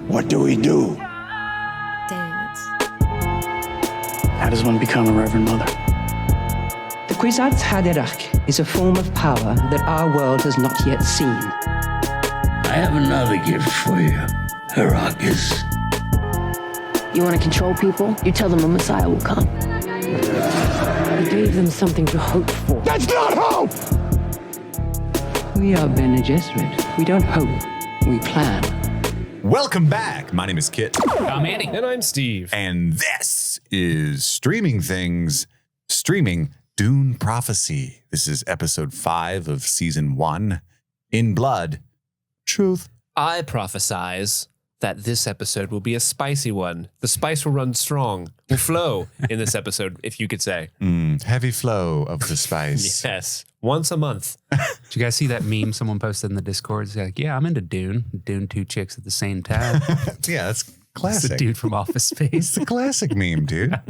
What do we do? Dance. How does one become a Reverend Mother? The Kwisatz Haderach is a form of power that our world has not yet seen. I have another gift for you, Arrakis. You want to control people? You tell them a Messiah will come. You gave them something to hope for. That's not hope! We are Bene Gesserit. We don't hope, we plan. Welcome back. My name is Kit. I'm Andy. And I'm Steve. And this is Streaming Things, streaming Dune Prophecy. This is episode 5 of season 1. In Blood, Truth. I prophesize that this episode will be a spicy one. The spice will run strong, will flow in this episode, if you could say. Heavy flow of the spice. Yes, once a month. Did you guys see that meme someone posted in the Discord? It's like, yeah, I'm into Dune. Dune 2 chicks at the same time. Yeah, that's It's classic. the dude from Office Space. It's a classic meme, dude.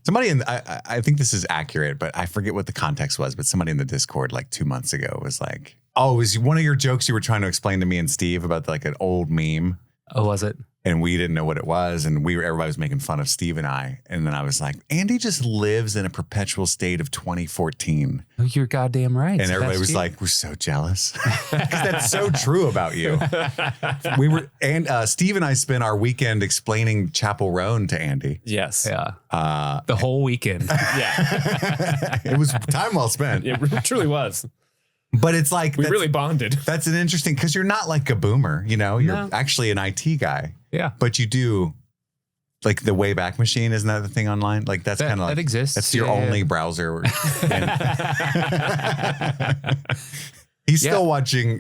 Somebody I think this is accurate, but I forget what the context was, but somebody in the Discord like 2 months ago was like, oh, it was one of your jokes you were trying to explain to me and Steve about like an old meme. Oh, was it? And we didn't know what it was. And everybody was making fun of Steve and I. And then I was like, Andy just lives in a perpetual state of 2014. Oh, you're goddamn right. And everybody was like, we're so jealous. Because that's so true about you. Steve and I spent our weekend explaining Chapel Roan to Andy. Yes. Yeah. The whole weekend. Yeah. It was time well spent. It truly was. But it's like, We really bonded. That's an interesting, because you're not like a boomer, you know, you're actually an IT guy. Yeah. But you do, like the Wayback Machine, isn't that the thing online? Like that's kind of like, that exists. that's your only browser. He's still watching,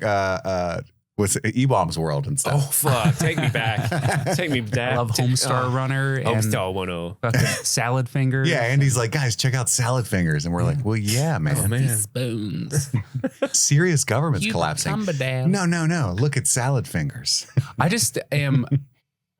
what's it, E-Bombs World and Oh, stuff. fuck. Take me back. Take me back. I love Homestar Runner and Homestar 10. fucking Salad Fingers. Yeah, Andy's like, guys, check out Salad Fingers. And we're like, well, yeah, man. Oh, man. Spoons. Serious government's You collapsing. cumber down. No. Look at Salad Fingers. I just am.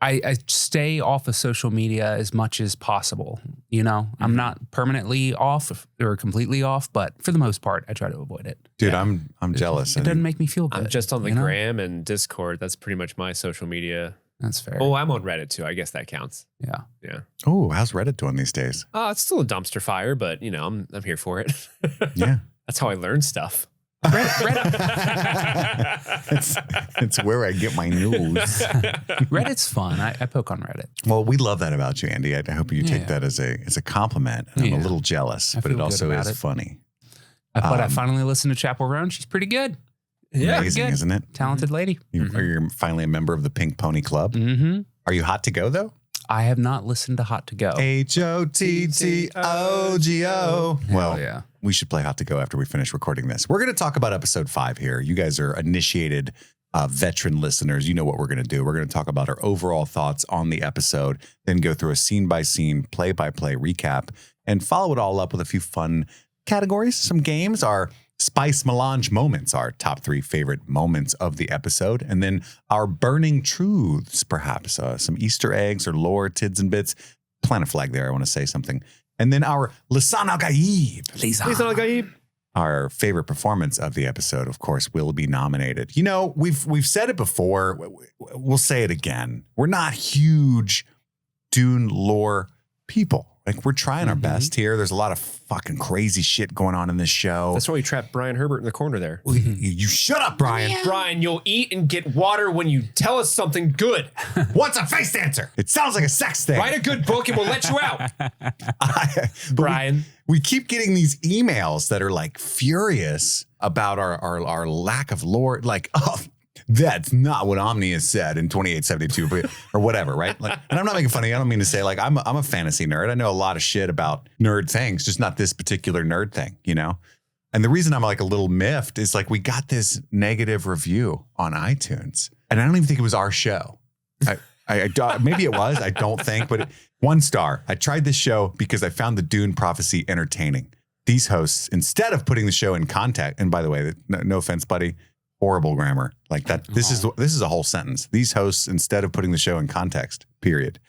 I stay off of social media as much as possible. You know, I'm not permanently off or completely off, but for the most part, I try to avoid it. Dude, I'm jealous. It doesn't make me feel good. I'm just on the you know? gram and Discord. That's pretty much my social media. That's fair. Oh, I'm on Reddit too. I guess that counts. Yeah. Yeah. Oh, how's Reddit doing these days? It's still a dumpster fire, but you know, I'm here for it. Yeah. That's how I learn stuff. It's where I get my news. Reddit's fun. I poke on Reddit. Well, we love that about you, Andy. I hope you take that as a compliment. And I'm a little jealous, but feel it good also about is it. funny. But I finally listened to Chapel Roan. She's pretty good. Yeah. Amazing, good. isn't it? Talented lady. You're finally a member of the Pink Pony Club. Mm-hmm. Are you hot to go, though? I have not listened to Hot to Go. HOTTOGO. Well, yeah. we should play Hot to Go after we finish recording this. We're going to talk about episode 5 here. You guys are initiated veteran listeners. You know what we're going to do. We're going to talk about our overall thoughts on the episode, then go through a scene-by-scene, play-by-play recap, and follow it all up with a few fun categories, some games, our Spice Melange moments, our top 3 favorite moments of the episode, and then our burning truths, perhaps some Easter eggs or lore, tids and bits. Plant a flag there. I want to say something. And then our Lisan al-Gaib. Lisan al-Gaib. Our favorite performance of the episode, of course, will be nominated. You know, we've said it before. We'll say it again. We're not huge Dune lore people. Like, we're trying our best here. There's a lot of fucking crazy shit going on in this show. That's why we trapped Brian Herbert in the corner there. You shut up, Brian. Brian, you'll eat and get water when you tell us something good. What's a face dancer? It sounds like a sex thing. Write a good book and we'll let you out. Brian. We keep getting these emails that are like furious about our lack of lore. Like, oh, that's not what Omni has said in 2872, but, or whatever, right? Like, and I'm not making fun of you. I don't mean to say like I'm a fantasy nerd. I know a lot of shit about nerd things, just not this particular nerd thing, you know? And the reason I'm like a little miffed is like we got this negative review on iTunes, and I don't even think it was our show. Maybe it was. I don't think, but 1 star. I tried this show because I found the Dune prophecy entertaining. These hosts, instead of putting the show in context, and by the way, no offense, buddy, horrible grammar like that. This is a whole sentence. These hosts, instead of putting the show in context, period.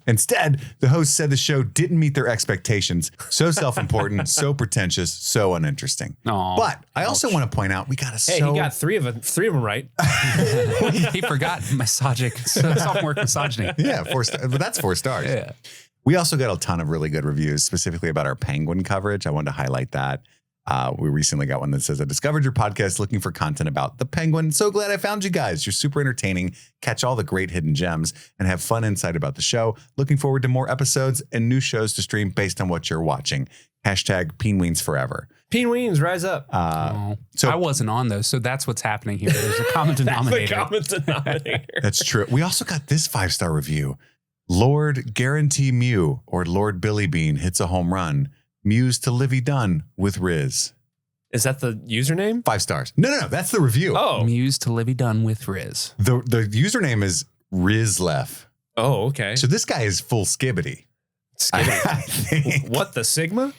Instead, the host said the show didn't meet their expectations. So self-important, so pretentious, so uninteresting. Aw, But I also want to point out we got a Hey, he got three of them right. he forgot sophomore misogyny. Yeah, 4 stars. But that's 4 stars. Yeah. We also got a ton of really good reviews, specifically about our Penguin coverage. I wanted to highlight that. We recently got one that says, I discovered your podcast looking for content about the Penguin. So glad I found you guys. You're super entertaining, catch all the great hidden gems, and have fun insight about the show. Looking forward to more episodes and new shows to stream based on what you're watching. Hashtag Peenweens forever. Peenweens, rise up. So I wasn't on those, so that's what's happening here. There's a common denominator. The common denominator. that's true. We also got this 5-star review. Lord Guarantee Mew, or Lord Billy Bean, hits a home run. Muse to Livy Dunn with Riz. Is that the username? 5 stars. No. That's the review. Oh. Muse to Livy Dunn with Riz. The username is Rizlef. Oh, okay. So this guy is full skibbity. I think. What, the Sigma?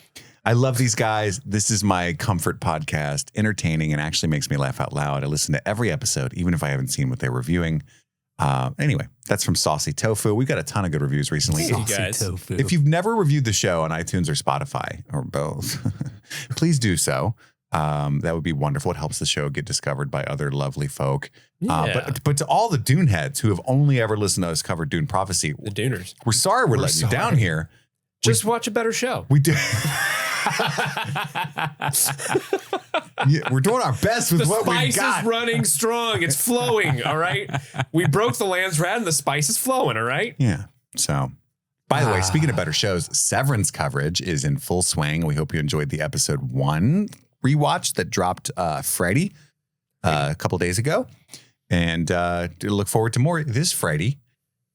I love these guys. This is my comfort podcast, entertaining and actually makes me laugh out loud. I listen to every episode, even if I haven't seen what they're reviewing. Anyway, that's from Saucy Tofu. We got a ton of good reviews recently. Thank you guys. Tofu. If you've never reviewed the show on iTunes or Spotify or both, please do so. That would be wonderful. It helps the show get discovered by other lovely folk. Yeah. But to all the Dune heads who have only ever listened to us cover Dune Prophecy, The Duners. we're sorry we're letting you down here. Just watch a better show. We do. Yeah, we're doing our best with The what we spice got. is running strong. It's flowing, all right? We broke the Land's Rat and the spice is flowing, all right? Yeah. So, by the way, speaking of better shows, Severance coverage is in full swing. We hope you enjoyed the episode 1 rewatch that dropped Friday a couple days ago. And look forward to more this Friday.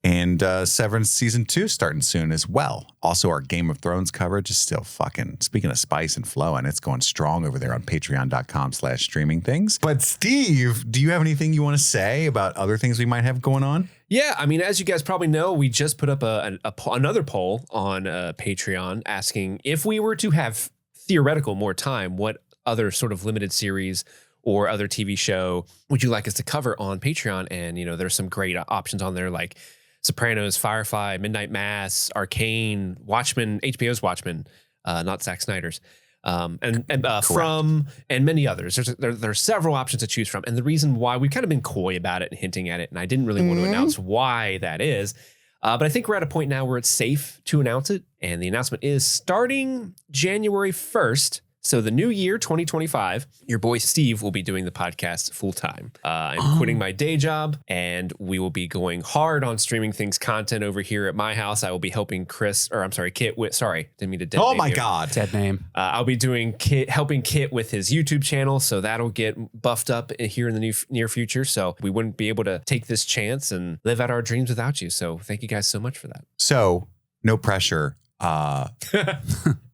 And Severance season 2 starting soon as well. Also, our Game of Thrones coverage is still fucking, speaking of spice and flow, and it's going strong over there on patreon.com/streaming things. But Steve, do you have anything you want to say about other things we might have going on? Yeah, I mean, as you guys probably know, we just put up another poll on Patreon asking if we were to have theoretical more time, what other sort of limited series or other TV show would you like us to cover on Patreon? And, you know, there's some great options on there like Sopranos, Firefly, Midnight Mass, Arcane, Watchmen, HBO's Watchmen, not Zack Snyder's, and From, and many others. There are several options to choose from. And the reason why we've kind of been coy about it and hinting at it, and I didn't really want to announce why that is, but I think we're at a point now where it's safe to announce it. And the announcement is starting January 1st. So the new year, 2025, your boy Steve will be doing the podcast full time. I'm quitting my day job and we will be going hard on streaming things content over here at my house. I will be helping Kit with, didn't mean to dead Oh name my you. God. Dead name. I'll be doing helping Kit with his YouTube channel. So that'll get buffed up here in the near future. So we wouldn't be able to take this chance and live out our dreams without you. So thank you guys so much for that. So, no pressure.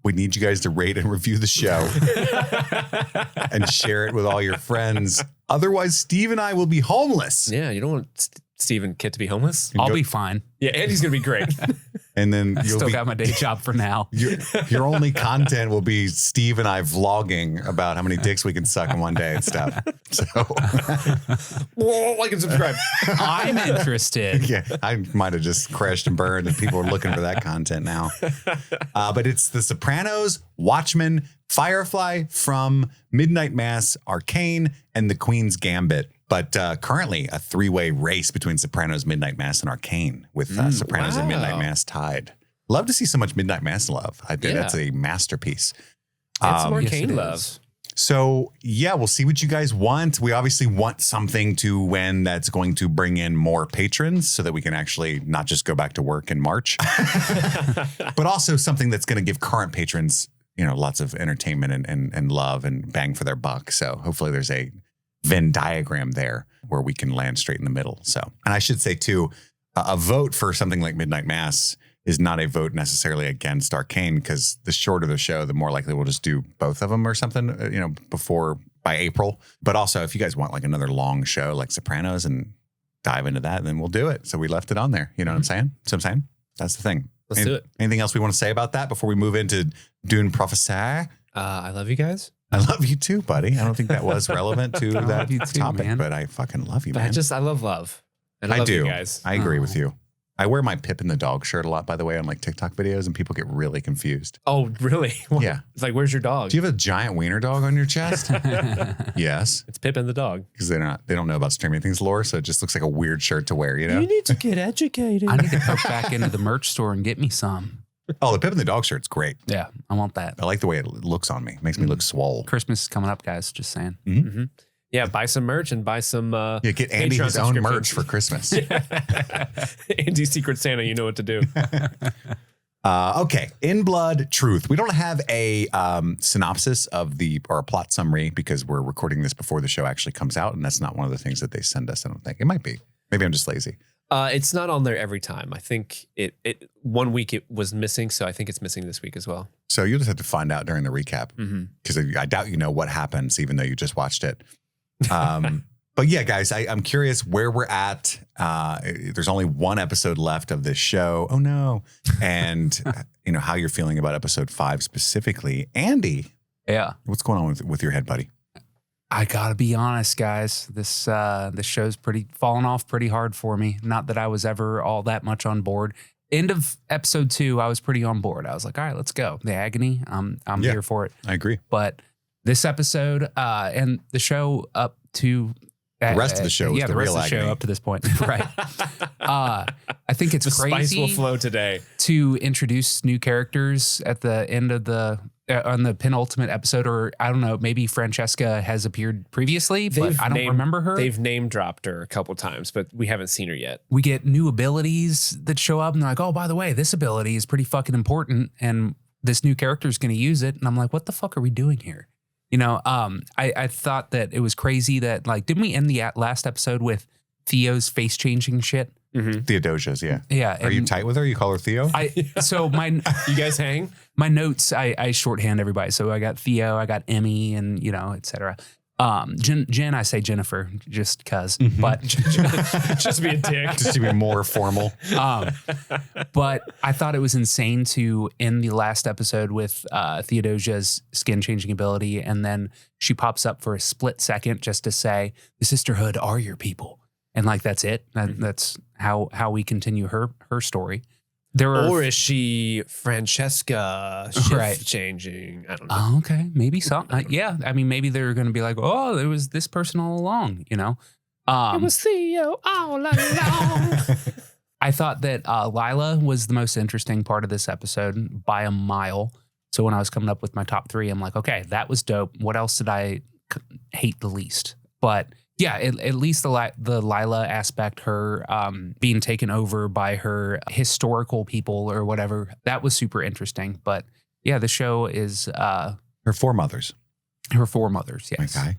We need you guys to rate and review the show and share it with all your friends. Otherwise, Steve and I will be homeless. Yeah, you don't want Steve and Kit to be homeless. I'll be fine. Yeah, Andy's going to be great. And then you'll Still got my day job for now. your only content will be Steve and I vlogging about how many dicks we can suck in one day and stuff. So, Like and subscribe. I'm interested. yeah, I might have just crashed and burned, and people are looking for that content now. But it's The Sopranos, Watchmen, Firefly, From, Midnight Mass, Arcane, and The Queen's Gambit. But currently a 3-way race between Sopranos, Midnight Mass, and Arcane, with Sopranos and Midnight Mass tied. Love to see so much Midnight Mass love. I think that's a masterpiece. And some Yes, Arcane it love. is. So, yeah, we'll see what you guys want. We obviously want something to win that's going to bring in more patrons so that we can actually not just go back to work in March, but also something that's going to give current patrons, you know, lots of entertainment and love and bang for their buck. So hopefully there's a Venn diagram there where we can land straight in the middle. So, and I should say too, a vote for something like Midnight Mass is not a vote necessarily against Arcane, because the shorter the show, the more likely we'll just do both of them or something, you know, by April. But also, if you guys want like another long show like Sopranos and dive into that, then we'll do it. So we left it on there. You know what I'm saying? So I'm saying that's the thing. Let's do it. Anything else we want to say about that before we move into Dune Prophecy? I love you guys. I love you too, buddy. I don't think that was relevant to I that love you too, topic, man. but I fucking love you, But man. I love love. And I love do. you guys. I agree with you. I wear my Pippin the dog shirt a lot, by the way, on like TikTok videos, and people get really confused. Oh, really? Yeah. It's like, where's your dog? Do you have a giant wiener dog on your chest? Yes. It's Pippin the dog. Because they don't know about Streaming Things lore, so it just looks like a weird shirt to wear, you know? need to get educated. I need to go back into the merch store and get me some. Oh, the Pippin the dog shirt's great. Yeah, I want that. I like the way it looks on me. It makes me look swole. Christmas is coming up, guys. Just saying. Mm-hmm. Yeah, buy some merch and buy some. Yeah, get Andy Patreon his own merch subscriptions. for Christmas. Andy's Secret Santa, you know what to do. Okay, In Blood Truth. We don't have a synopsis of or a plot summary because we're recording this before the show actually comes out, and that's not one of the things that they send us. I don't think it might be. Maybe I'm just lazy. It's not on there every time. I think it 1 week it was missing, so I think it's missing this week as well. So you'll just have to find out during the recap because I doubt you know what happens, even though you just watched it. But yeah, guys, I'm curious where we're at. There's only one episode left of this show. Oh no. And how you're feeling about episode 5 specifically. Andy, Yeah. what's going on with your head, buddy? I gotta be honest, guys. This show's fallen off pretty hard for me. Not that I was ever all that much on board. End of episode 2, I was pretty on board. I was like, all right, let's go. The agony, I'm here for it. I agree. But this episode and the show up to The rest of the show is the real agony. Show up to this point, right? I think it's The crazy spice will flow today. to introduce new characters at the end of on the penultimate episode, or I don't know, maybe Francesca has appeared previously, but I don't remember her. They've name dropped her a couple times, but we haven't seen her yet. We get new abilities that show up, and they're like, oh, by the way, this ability is pretty fucking important, and this new character is going to use it. And I'm like, what the fuck are we doing here? I thought that it was crazy that, like, didn't we end the last episode with Theo's face changing shit? Mm-hmm. Theodosia's, yeah. Yeah. Are you tight with her? You call her Theo? You guys hang? My notes, I shorthand everybody. So I got Theo, I got Emmy, and et cetera. Jen, I say Jennifer just cause, but Just be a dick. Just to be more formal. But I thought it was insane to end the last episode with Theodosia's skin changing ability, and then she pops up for a split second just to say, the sisterhood are your people. And like, that's it. That's how we continue her story. Or is she Francesca shift changing? I don't know. Oh, okay. Maybe so. Yeah. I mean, maybe they're going to be like, oh, there was this person all along, It was Theo all along. I thought that Lila was the most interesting part of this episode by a mile. So when I was coming up with my top 3, I'm like, okay, that was dope. What else did I hate the least? But yeah, at least the Lila aspect, her being taken over by her historical people or whatever, that was super interesting. But yeah, the show is Her foremothers. Her foremothers, yes. Okay.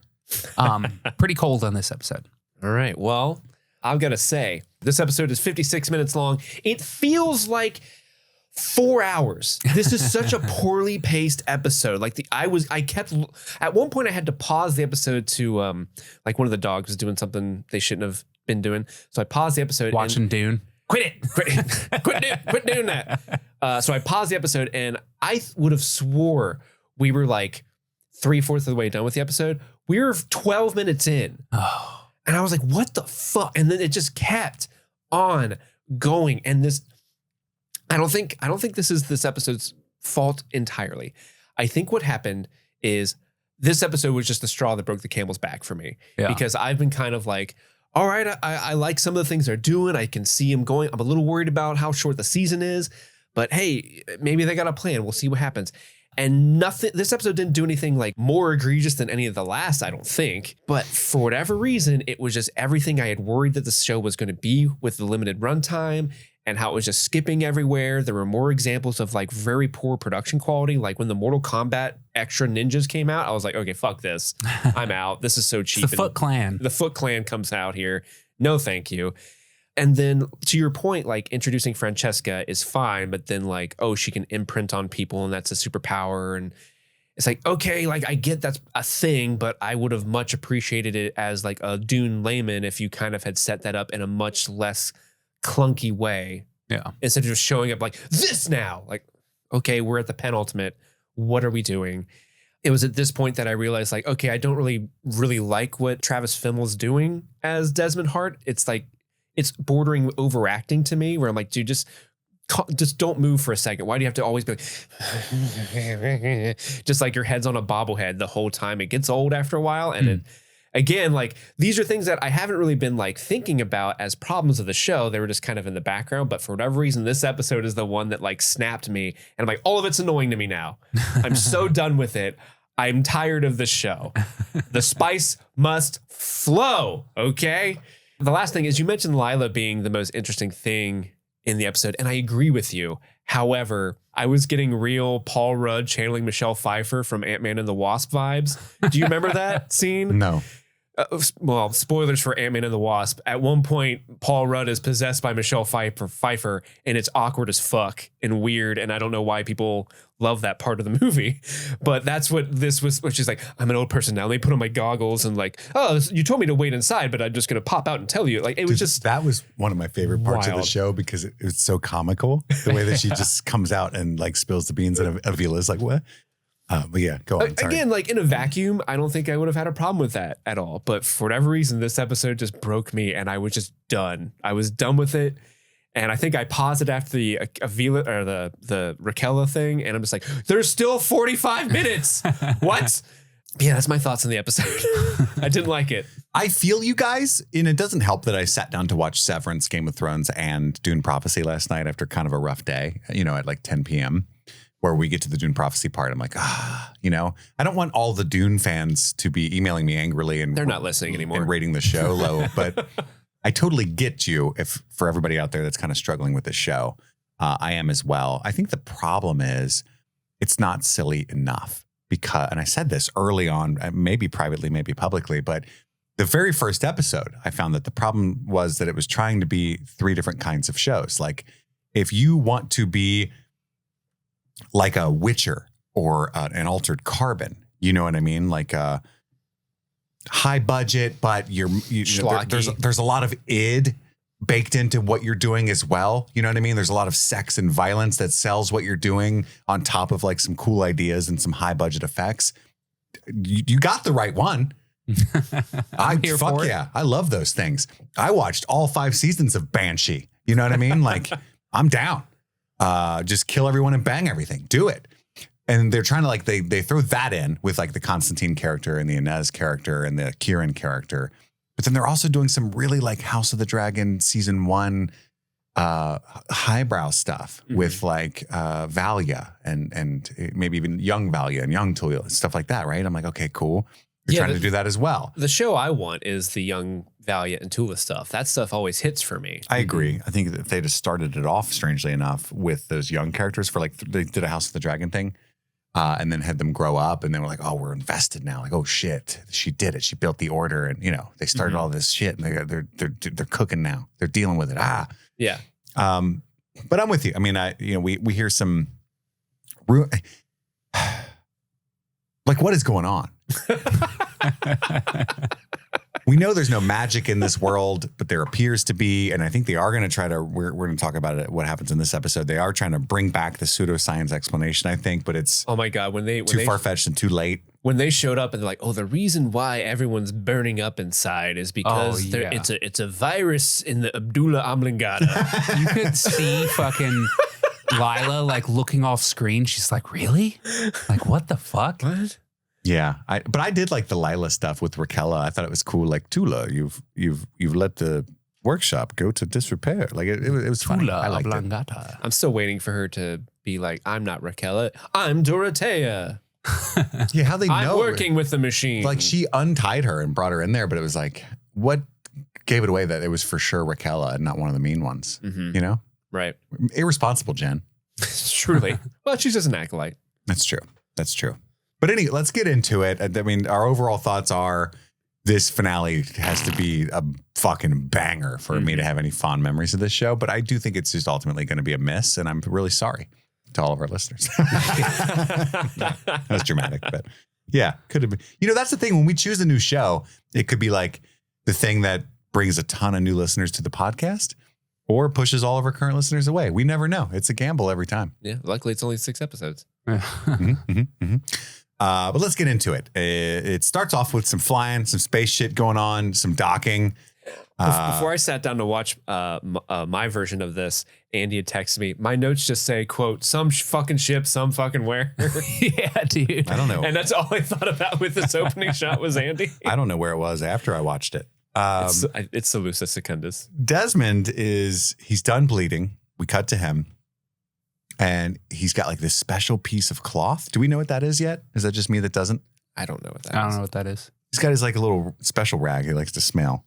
Pretty cold on this episode. All right. Well, I've got to say, this episode is 56 minutes long. It feels like 4 hours. This is such a poorly paced episode. Like at one point I had to pause the episode to like one of the dogs was doing something they shouldn't have been doing. So I paused the episode. Watching Dune. Quit doing that. So I paused the episode, and I would have swore we were like 3/4 of the way done with the episode. We were 12 minutes in. Oh. And I was like, what the fuck? And then it just kept on going. And I don't think this is this episode's fault entirely. I think what happened is this episode was just the straw that broke the camel's back for me. Yeah. Because I've been kind of like, all right, I like some of the things they're doing. I can see them going. I'm a little worried about how short the season is, but hey, maybe they got a plan. We'll see what happens. And this episode didn't do anything like more egregious than any of the last, I don't think. But for whatever reason, it was just everything I had worried that the show was going to be with the limited runtime, and how it was just skipping everywhere. There were more examples of like very poor production quality. Like when the Mortal Kombat extra ninjas came out, I was like, okay, fuck this. I'm out. This is so cheap. The Foot Clan. The Foot Clan comes out here. No, thank you. And then to your point, like introducing Francesca is fine, but then like, oh, she can imprint on people and that's a superpower. And it's like, okay, like I get that's a thing, but I would have much appreciated it as like a Dune layman if you kind of had set that up in a much less clunky way. Yeah. Instead of just showing up like this now, like, okay, we're at the penultimate. What are we doing? It was at this point that I realized like, okay, I don't really like what Travis Fimmell's doing as Desmond Hart. It's like, it's bordering overacting to me, where I'm like, dude, just don't move for a second. Why do you have to always be like, just like your head's on a bobblehead the whole time? It gets old after a while. And it, again, like these are things that I haven't really been like thinking about as problems of the show. They were just kind of in the background. But for whatever reason, this episode is the one that like snapped me. And I'm like, all of it's annoying to me now. I'm so done with it. I'm tired of this show. The spice must flow. Okay. The last thing is, you mentioned Lila being the most interesting thing in the episode, and I agree with you. However, I was getting real Paul Rudd channeling Michelle Pfeiffer from Ant-Man and the Wasp vibes. Do you remember that scene? No. Well, spoilers for Ant-Man and the Wasp. At one point, Paul Rudd is possessed by Michelle Pfeiffer, and it's awkward as fuck and weird, and I don't know why people love that part of the movie. But that's what this was, which is like, I'm an old person now. Let me put on my goggles and like, oh, you told me to wait inside, but I'm just going to pop out and tell you. Like, it was just... That was one of my favorite parts of the wild. show because it was so comical. The way that she just comes out and like spills the beans and Avila's like, what? But yeah, go on. Sorry. Again, like in a vacuum, I don't think I would have had a problem with that at all. But for whatever reason, this episode just broke me and I was just done. I was done with it. And I think I paused it after the Avila or the Raquela thing. And I'm just like, there's still 45 minutes. What? Yeah, that's my thoughts on the episode. I didn't like it. I feel you guys, and it doesn't help that I sat down to watch Severance, Game of Thrones, and Dune Prophecy last night after kind of a rough day, at like 10 p.m. where we get to the Dune Prophecy part. I'm like, I don't want all the Dune fans to be emailing me angrily and they're not listening anymore and rating the show low. But I totally get you. If for everybody out there that's kind of struggling with this show, I am as well. I think the problem is it's not silly enough because, and I said this early on, maybe privately, maybe publicly, but the very first episode, I found that the problem was that it was trying to be 3 different kinds of shows. Like if you want to be like a Witcher or an Altered Carbon, you know what I mean? Like a high budget, but there's a lot of id baked into what you're doing as well. You know what I mean? There's a lot of sex and violence that sells what you're doing on top of like some cool ideas and some high budget effects. You got the right one. I love those things. I watched all 5 seasons of Banshee. You know what I mean? Like I'm down. Just kill everyone and bang everything. Do it. And they're trying to like, they throw that in with like the Constantine character and the Inez character and the Kieran character. But then they're also doing some really like House of the Dragon season 1 highbrow stuff with like Valia and maybe even young Valia and young Tula and stuff like that. Right. I'm like, okay, cool. You're trying to do that as well. The show I want is the young Valiant and Tula stuff. That stuff always hits for me. I agree. I think that if they just started it off, strangely enough, with those young characters for like, they did a House of the Dragon thing and then had them grow up and then we're like, oh, we're invested now. Like, oh shit, she did it. She built the order and, they started all this shit and they're cooking now. They're dealing with it. Yeah. But I'm with you. I mean, we hear some, like what is going on? We know there's no magic in this world, but there appears to be, and I think they are going to try to, we're going to talk about it, what happens in this episode. They are trying to bring back the pseudoscience explanation, I think, but it's oh my God, when they too far-fetched and too late. When they showed up and they're like, oh, the reason why everyone's burning up inside is because it's a virus in the Abdullah Oblongata. You could see fucking Lila like looking off screen. She's like, really? Like, what the fuck? What? Yeah, but I did like the Lila stuff with Raquela. I thought it was cool. Like Tula, you've let the workshop go to disrepair. Like it was funny. Tula, I liked it. Oblongata. I'm still waiting for her to be like, I'm not Raquela, I'm Dorothea. Yeah, how they know? I'm working with the machine. Like she untied her and brought her in there, but it was like, what gave it away that it was for sure Raquela and not one of the mean ones? You know, right? Irresponsible, Jen. Truly. Well, she's just an acolyte. That's true. That's true. But anyway, let's get into it. I mean, our overall thoughts are this finale has to be a fucking banger for me to have any fond memories of this show. But I do think it's just ultimately going to be a miss. And I'm really sorry to all of our listeners. That was dramatic, but yeah, could have been. That's the thing. When we choose a new show, it could be like the thing that brings a ton of new listeners to the podcast or pushes all of our current listeners away. We never know. It's a gamble every time. Yeah. Luckily, it's only 6 episodes. But let's get into it. It starts off with some flying, some space shit going on, some docking. Before I sat down to watch my version of this, Andy had texted me. My notes just say, quote, some fucking ship, some fucking where. Yeah, dude. I don't know. And that's all I thought about with this opening shot was Andy. I don't know where it was after I watched it. It's Salusa Secundus. Desmond he's done bleeding. We cut to him. And he's got like this special piece of cloth. Do we know what that is yet? Is that just me that doesn't? I don't know what that is. I don't know what that is. He's got his like a little special rag he likes to smell.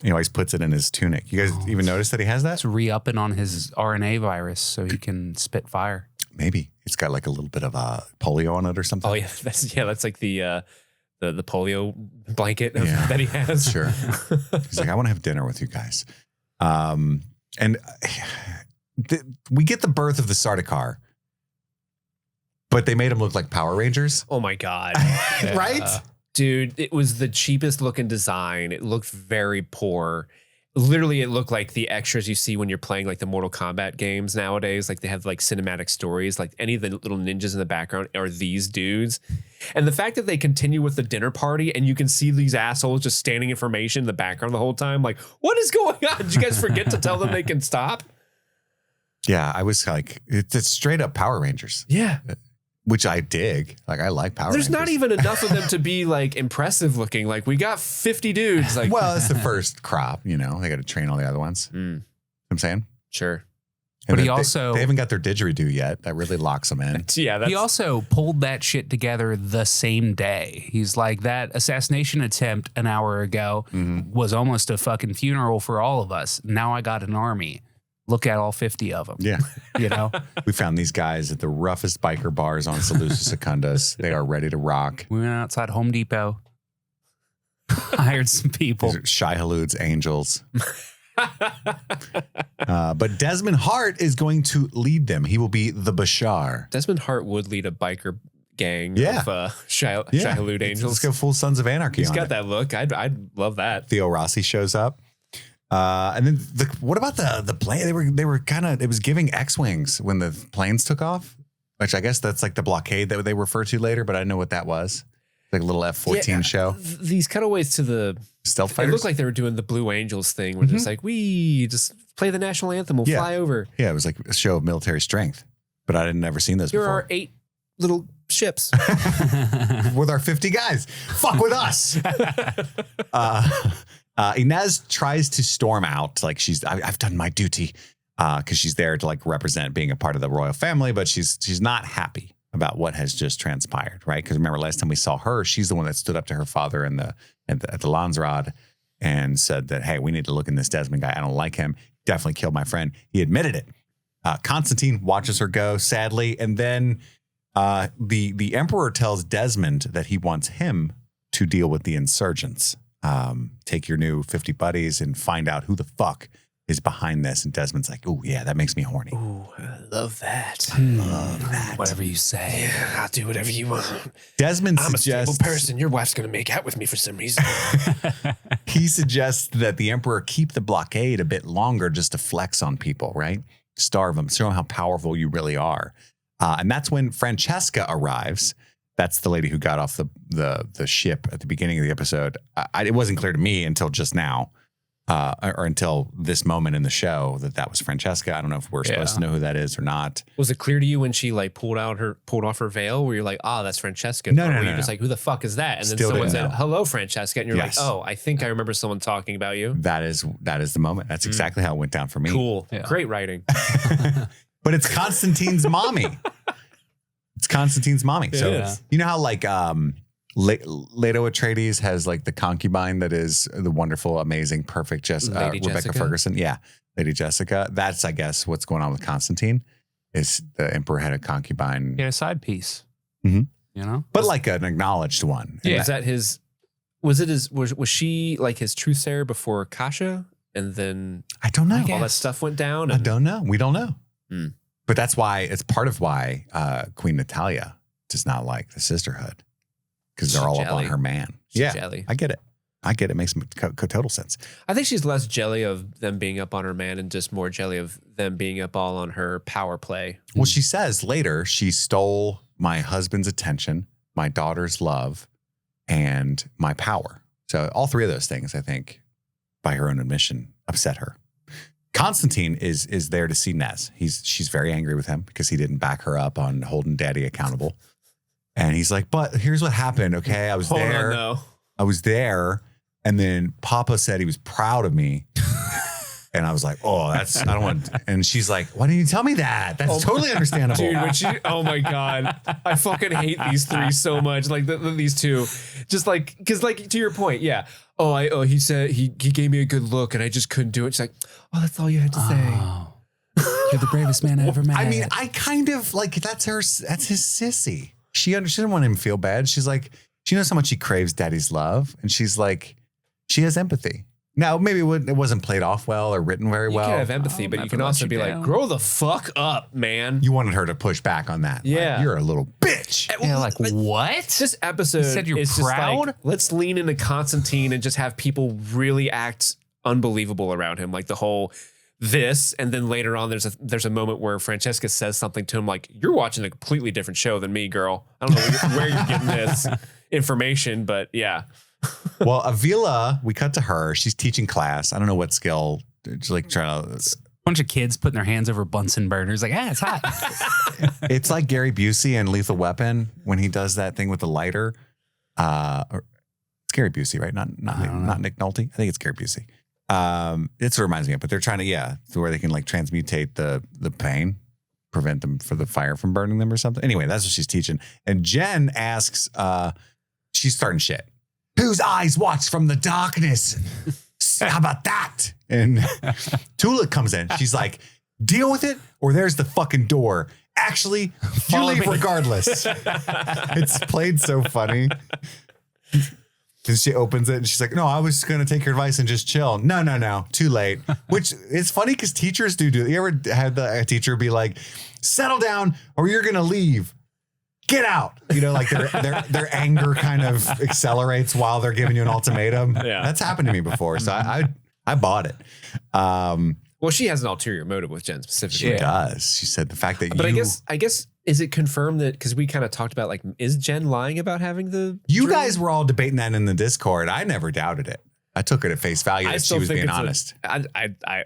He always puts it in his tunic. You guys even notice that he has that? It's re-upping on his RNA virus so he can spit fire. Maybe. It's got like a little bit of polio on it or something. Oh yeah, that's like the polio blanket that he has. Sure. He's like, I want to have dinner with you guys. We get the birth of the Sardaukar, but they made him look like Power Rangers. Oh my God. Right? Dude, it was the cheapest looking design. It looked very poor. Literally, it looked like the extras you see when you're playing like the Mortal Kombat games nowadays. Like they have like cinematic stories, like any of the little ninjas in the background are these dudes. And the fact that they continue with the dinner party and you can see these assholes just standing in formation in the background the whole time. Like, what is going on? Did you guys forget to tell them they can stop? Yeah, I was like, it's straight up Power Rangers. Yeah. Which I dig. Like, I like Power There's Rangers. not even enough of them to be like impressive looking. Like, we got 50 dudes. Like, well, it's the first crop, you know. They got to train all the other ones. You know what I'm saying? Sure. But he they also... They haven't got their didgeridoo yet. That really locks them in. Yeah. He also pulled that shit together the same day. He's like, that assassination attempt an hour ago was almost a fucking funeral for all of us. Now I got an army. Look at all 50 of them. Yeah. You know? We found these guys at the roughest biker bars on Salusa Secundus. They are ready to rock. We went outside Home Depot. Hired some people. These are Shai Halud's angels. But Desmond Hart is going to lead them. He will be the Bashar. Desmond Hart would lead a biker gang Yeah. of Shai Halud angels. Let's go full Sons of Anarchy. He's on got it. that look. I'd love that. Theo Rossi shows up. And then what about the plane? They were kind of, it was giving X-Wings when the planes took off, which I guess that's like the blockade that they refer to later, but I didn't know what that was. Like a little F-14 show. These cutaways to the Stealth it fighters. looked like they were doing the Blue Angels thing where it's like, we just play the national anthem. We'll fly over. Yeah, it was like a show of military strength, but I had never seen those Here before. are 8 little ships. With our 50 guys. Fuck with us. Inez tries to storm out. Like I've done my duty because she's there to like represent being a part of the royal family, but she's not happy about what has just transpired, right? Because remember last time we saw her, she's the one that stood up to her father at the Landsrad and said that, hey, we need to look in this Desmond guy. I don't like him. Definitely killed my friend. He admitted it. Constantine watches her go, sadly, and then the emperor tells Desmond that he wants him to deal with the insurgents. Take your new 50 buddies and find out who the fuck is behind this. And Desmond's like, oh yeah, that makes me horny. Ooh, I love that. Love that. Whatever you say. Yeah, I'll do whatever you want. Desmond I'm suggests a stable person. Your wife's going to make out with me for some reason. he suggests that the emperor keep the blockade a bit longer just to flex on people, right? Starve them, show them how powerful you really are. And that's when Francesca arrives. That's the lady who got off the ship at the beginning of the episode. It wasn't clear to me until just now, or until this moment in the show that was Francesca. I don't know if we're supposed to know who that is or not. Was it clear to you when she like pulled off her veil where you're like, that's Francesca? No, or no, were no, you just no. like, who the fuck is that? And then Still someone didn't said, know. hello, Francesca. And you're Yes. like, oh, I think I remember someone talking about you. That is the moment. That's exactly how it went down for me. Cool. Yeah. Great writing. But it's Constantine's mommy. It's Constantine's mommy. So Yeah. you know how like Leto Atreides has like the concubine that is the wonderful, amazing, perfect Lady Rebecca Jessica? Ferguson. Yeah, Lady Jessica. That's I guess what's going on with Constantine. Is the emperor had a concubine, Get a side piece. Mhm. You know? but like an acknowledged one. And Was that his? Was she like his truth sayer before Kasha, and then I don't know. all that stuff went down? I And don't know. We don't know. Hmm. But that's why it's part of why Queen Natalia does not like the sisterhood because they're She's all up on jelly. her man. She's yeah, jelly. I get it. It makes total sense. I think she's less jelly of them being up on her man and just more jelly of them being up all on her power play. Well, she says later she stole my husband's attention, my daughter's love, and my power. So all three of those things, I think, by her own admission, upset her. Constantine is there to see Nez. She's very angry with him because he didn't back her up on holding daddy accountable. And he's like, but here's what happened, okay? I was there. I was there. And then Papa said he was proud of me. And I was like, oh, I don't want. And she's like, why didn't you tell me that? That's totally understandable. Dude, oh my God. I fucking hate these three so much. Like these two. Just like, because like to your point, yeah. He said he gave me a good look and I just couldn't do it. She's like, oh, that's all you had to say. You're the bravest man I ever met. I mean, I kind of like that's his sissy. She didn't want him to feel bad. She's like, she knows how much he craves daddy's love. And she's like, she has empathy. Now, maybe it wasn't played off well or written very well. You can have empathy, but you can also be like, grow the fuck up, man. You wanted her to push back on that. Yeah. Like, you're a little bitch. Yeah, like, what? This episode said you're is proud? Just like, let's lean into Constantine and just have people really act unbelievable around him. Like the whole this, and then later on there's a moment where Francesca says something to him like, you're watching a completely different show than me, girl. I don't know where you're getting this information, but yeah. Well, Avila, we cut to her. She's teaching class. I don't know what skill. She's like trying to. Bunch of kids putting their hands over Bunsen burners. Like, it's hot. It's like Gary Busey in Lethal Weapon when he does that thing with the lighter. It's Gary Busey, right? Not Nick Nolte. I think it's Gary Busey. It reminds me of, but they're trying to, to where they can like transmutate the pain, prevent them for the fire from burning them or something. Anyway, that's what she's teaching. And Jen asks, she's starting shit. Whose eyes watch from the darkness? How about that? And Tula comes in. She's like, deal with it or there's the fucking door. Actually, you leave regardless. It's played so funny. And she opens it and she's like, no, I was going to take your advice and just chill. No. Too late. Which is funny because teachers do. You ever had a teacher be like, settle down or you're going to leave. Get out. You know, like their anger kind of accelerates while they're giving you an ultimatum. Yeah. That's happened to me before. So I bought it. Well, she has an ulterior motive with Jen specifically. She does. She said the fact that I guess, is it confirmed that, because we kind of talked about like, is Jen lying about having the dream? Guys were all debating that in the Discord. I never doubted it. I took it at face value that she was being honest.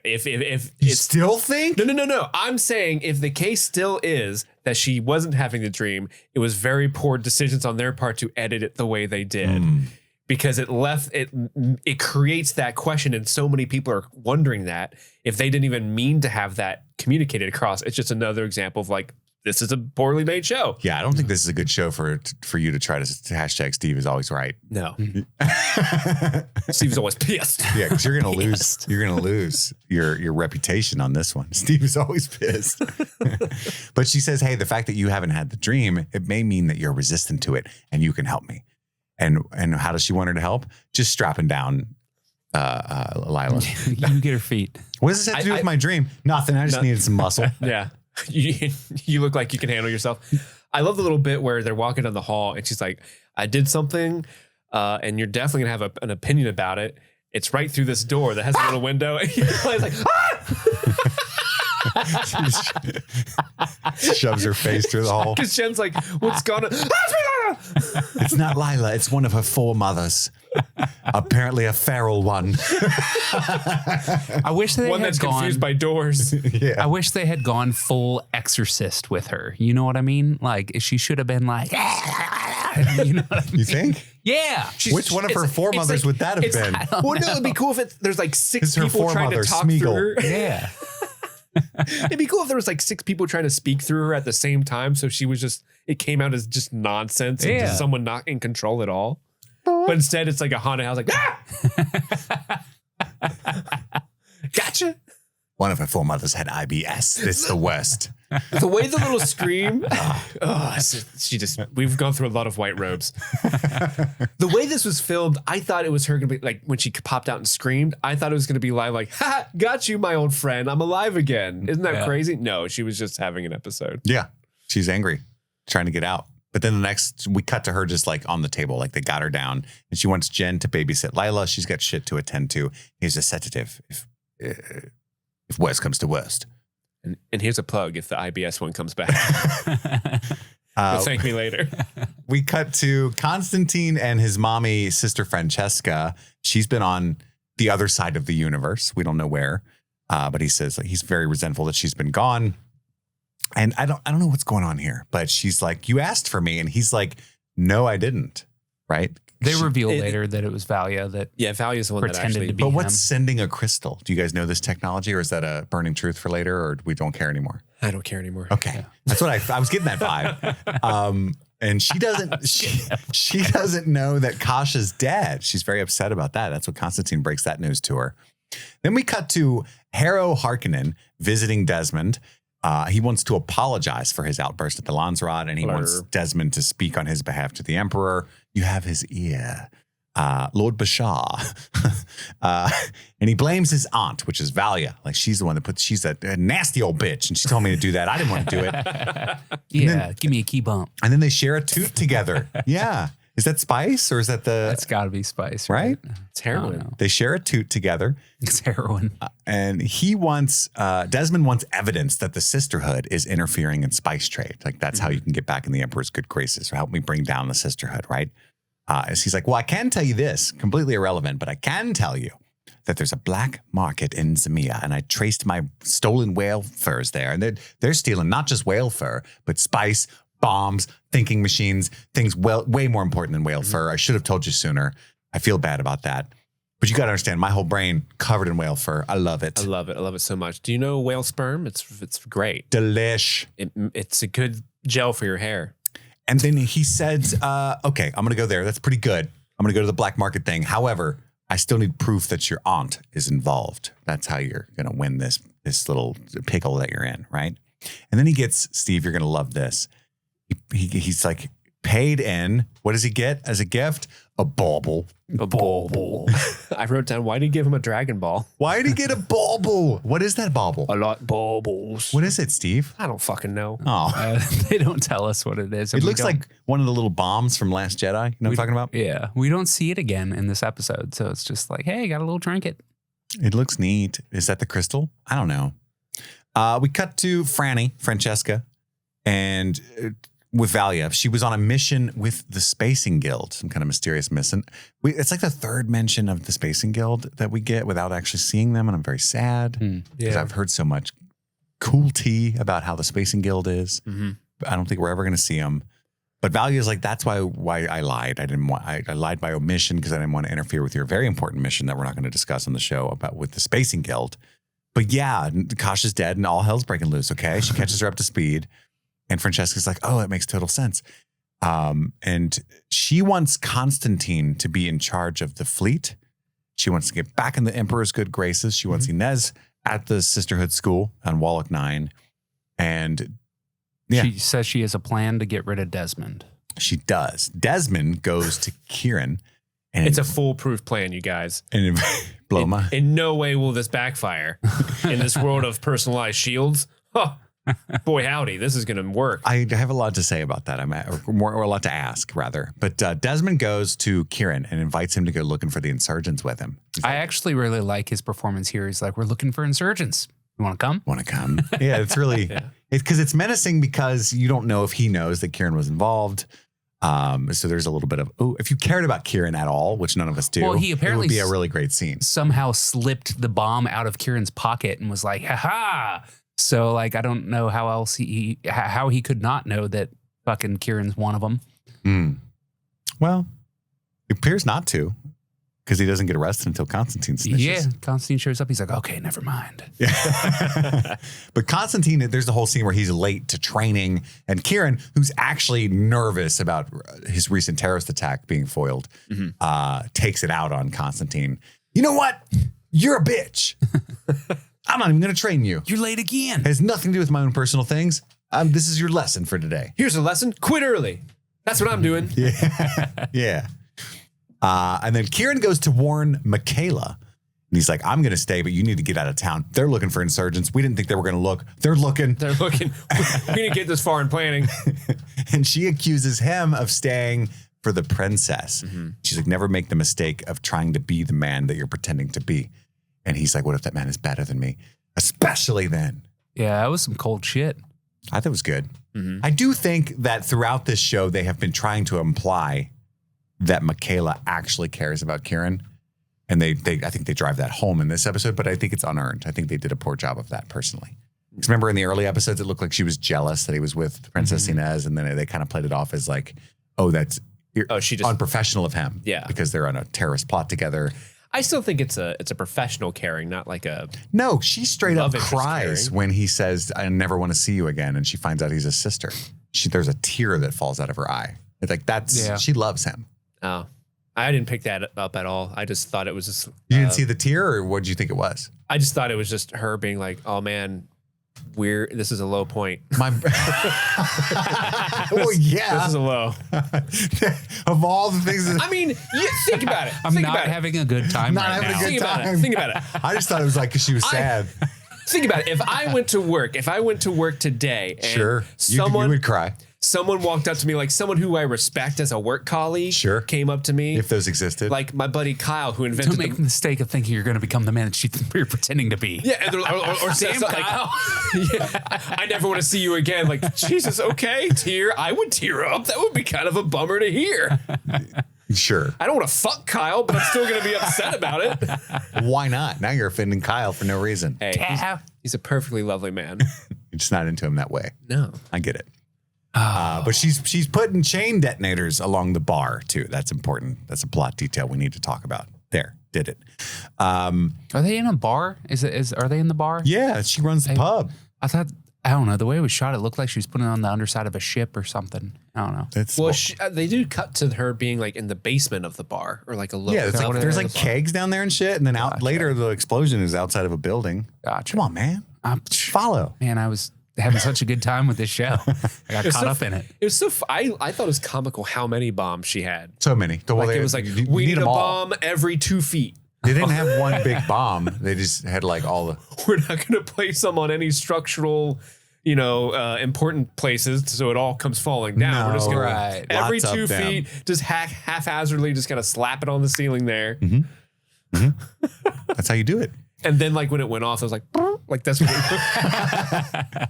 If you still think? No. I'm saying if the case still is that she wasn't having the dream, it was very poor decisions on their part to edit it the way they did. Because it creates that question, and so many people are wondering that if they didn't even mean to have that communicated across. It's just another example of like, this is a poorly made show. Yeah, I don't think this is a good show for you to try to hashtag Steve is always right. No. Steve's always pissed. Yeah, because you're gonna lose. You're gonna lose your reputation on this one. Steve is always pissed. But she says, "Hey, the fact that you haven't had the dream, it may mean that you're resistant to it, and you can help me." And how does she want her to help? Just strapping down Lila. You get her feet. What does this have to do with my dream? Nothing. I just needed some muscle. Yeah. You look like you can handle yourself. I love the little bit where they're walking down the hall and she's like, I did something and you're definitely gonna have an opinion about it. It's right through this door that has a little window. And he's like, shoves her face through the hole. Because Jen's like, what's going on? It's not Lila. It's one of her foremothers. Apparently a feral one. I wish they one had that's gone confused by doors. Yeah. I wish they had gone full Exorcist with her. You know what I mean? Like she should have been like, you know what I mean? You think? Yeah. Which one of her foremothers would that have been? Well, no, it'd be cool if there's like six her people trying to foremother, talk Smeagol. through her. Yeah. It'd be cool if there was like six people trying to speak through her at the same time. So she was just, it came out as just nonsense and just someone not in control at all. But instead it's like a haunted house, like, gotcha. One of her foremothers had IBS. It's the worst. The way the little scream, we've gone through a lot of white robes. The way this was filmed, I thought it was her gonna be like, when she popped out and screamed, I thought it was gonna be live, like, ha, got you, my old friend. I'm alive again. Isn't that crazy? No, she was just having an episode. Yeah. She's angry, trying to get out. But then we cut to her just like on the table, like they got her down and she wants Jen to babysit Lila. She's got shit to attend to. Here's a sedative if worst comes to worst. And here's a plug if the IBS one comes back. You'll thank me later. We cut to Constantine and his mommy, Sister Francesca. She's been on the other side of the universe. We don't know where, but he says like, he's very resentful that she's been gone. And I don't know what's going on here, but she's like, you asked for me. And he's like, no, I didn't. Right. They reveal later that it was Valia that Valia's the one that pretended actually to be But him. what's sending a crystal? Do you guys know this technology, or is that a burning truth for later, or we don't care anymore? I don't care anymore. Okay. That's what I was getting that vibe. And she doesn't she doesn't know that Kasha's dead. She's very upset about that. That's what Constantine breaks that news to her. Then we cut to Harrow Harkonnen visiting Desmond. He wants to apologize for his outburst at the Landsrod, and he wants Desmond to speak on his behalf to the Emperor. You have his ear. Lord Bashar. And he blames his aunt, which is Valia. Like she's the one that she's a nasty old bitch. And she told me to do that. I didn't want to do it. Give me a key bump. And then they share a toot together. Yeah. Is that Spice or is that the... That's got to be Spice, right? It's heroin. They share a toot together. It's heroin. And he wants... Desmond wants evidence that the sisterhood is interfering in spice trade. Like that's how you can get back in the Emperor's good graces, or help me bring down the sisterhood, right? He's like, well, I can tell you this, completely irrelevant, but I can tell you that there's a black market in Zemia, and I traced my stolen whale furs there. And they're stealing not just whale fur, but spice, bombs, thinking machines, things way more important than whale fur. I should have told you sooner. I feel bad about that. But you got to understand, my whole brain covered in whale fur. I love it. I love it. I love it so much. Do you know whale sperm? It's great. Delish. It's a good gel for your hair. And then he says, okay, I'm going to go there. That's pretty good. I'm going to go to the black market thing. However, I still need proof that your aunt is involved. That's how you're going to win this little pickle that you're in, right? And then he gets, Steve, you're going to love this. He's like paid in. What does he get as a gift? A bauble. A bauble. I wrote down, why did he give him a Dragon Ball? Why did he get a bauble? What is that bauble? A lot baubles. What is it, Steve? I don't fucking know. Oh, They don't tell us what it is. it looks like one of the little bombs from Last Jedi. You know what I'm talking about? Yeah. We don't see it again in this episode. So it's just like, hey, got a little trinket. It looks neat. Is that the crystal? I don't know. We cut to Francesca, and with Valia. She was on a mission with the Spacing Guild, some kind of mysterious mission. It's like the third mention of the Spacing Guild that we get without actually seeing them, and I'm very sad because I've heard so much cool tea about how the Spacing Guild is. But I don't think we're ever going to see them. But Valia is like, that's why I lied. I lied by omission because I didn't want to interfere with your very important mission that we're not going to discuss on the show about with the Spacing Guild. But yeah, Kasha's dead and all hell's breaking loose. Okay, she catches her up to speed. And Francesca's like, oh, that makes total sense. And she wants Constantine to be in charge of the fleet. She wants to get back in the Emperor's good graces. She wants Inez at the Sisterhood School on Wallach 9. And she says she has a plan to get rid of Desmond. She does. Desmond goes to Kieran. And it's a foolproof plan, you guys. And blow my... In no way will this backfire. In this world of personalized shields, boy, howdy, this is going to work. I have a lot to say about that. Or a lot to ask, rather. But Desmond goes to Kieran and invites him to go looking for the insurgents with him. I actually really like his performance here. He's like, we're looking for insurgents. You want to come? Want to come? Yeah, it's really... Because it's menacing because you don't know if he knows that Kieran was involved. So there's a little bit of, if you cared about Kieran at all, which none of us do, well, he apparently it would be a really great scene. Somehow slipped the bomb out of Kieran's pocket and was like, ha-ha. So like, I don't know how else how he could not know that fucking Kieran's one of them. Well, it appears not to, because he doesn't get arrested until Constantine snitches. Yeah, Constantine shows up. He's like, okay, never mind. Yeah. But Constantine, there's the whole scene where he's late to training, and Kieran, who's actually nervous about his recent terrorist attack being foiled, takes it out on Constantine. You know what? You're a bitch. I'm not even going to train you. You're late again. It has nothing to do with my own personal things. This is your lesson for today. Here's a lesson. Quit early. That's what I'm doing. Yeah. Yeah. And then Kieran goes to warn Michaela. And he's like, I'm going to stay, but you need to get out of town. They're looking for insurgents. We didn't think they were going to look. They're looking. They're looking. We didn't get this far in planning. And she accuses him of staying for the princess. She's like, never make the mistake of trying to be the man that you're pretending to be. And he's like, what if that man is better than me? Especially then. Yeah, that was some cold shit. I thought it was good. I do think that throughout this show, they have been trying to imply that Michaela actually cares about Kieran. And I think they drive that home in this episode, but I think it's unearned. I think they did a poor job of that personally. Because remember in the early episodes, it looked like she was jealous that he was with Princess Inez, and then they kind of played it off as like, she just unprofessional of him. Yeah. Because they're on a terrorist plot together. I still think it's a professional caring, not like a... No, she straight up love interest cries caring. when he says, I never want to see you again. And she finds out he's a sister. There's a tear that falls out of her eye. It's like, she loves him. Oh, I didn't pick that up at all. I just thought it was just... You didn't see the tear, or what did you think it was? I just thought it was just her being like, oh man, this is a low point. Well, yeah. This is a low. Of all the things that... I mean, think about it. I'm think not about it. having a good time Not right having now. a good Think about time. it. Think about it. I just thought it was like because she was sad. Think about it. If I went to work today and Sure. You would cry. Someone walked up to me, like someone who I respect as a work colleague, Sure. came up to me. If those existed. Like my buddy Kyle, who invented Don't make the mistake of thinking you're going to become the man that you're pretending to be. Yeah, and or say Damn, something Kyle. like, yeah, I never want to see you again. Like, Jesus, okay, I would tear up. That would be kind of a bummer to hear. Sure. I don't want to fuck Kyle, but I'm still going to be upset about it. Why not? Now you're offending Kyle for no reason. Hey, he's a perfectly lovely man. You're just not into him that way. No. I get it. But she's putting chain detonators along the bar too. That's important. That's a plot detail we need to talk about. There, did it. Are they in a bar? Are they in the bar? Yeah, she runs the pub. I thought, I don't know, the way it was shot, it looked like she was putting it on the underside of a ship or something. I don't know. Well, they do cut to her being like in the basement of the bar or like a low. yeah, there's like kegs down there and shit, and then out later the explosion is outside of a building. Gotcha. Come on, man. Follow. Man, I was having such a good time with this show. I got caught up in it. It was so. I thought it was comical how many bombs she had. So many. Like it was like we need a bomb every 2 feet. They didn't have one big bomb. They just had like all the. We're not going to place them on any structural, important places, so it all comes falling down. No, We're just gonna right. every Lots 2 of them. feet, just haphazardly, just gotta slap it on the ceiling there. That's how you do it. And then like when it went off, I was like that's what.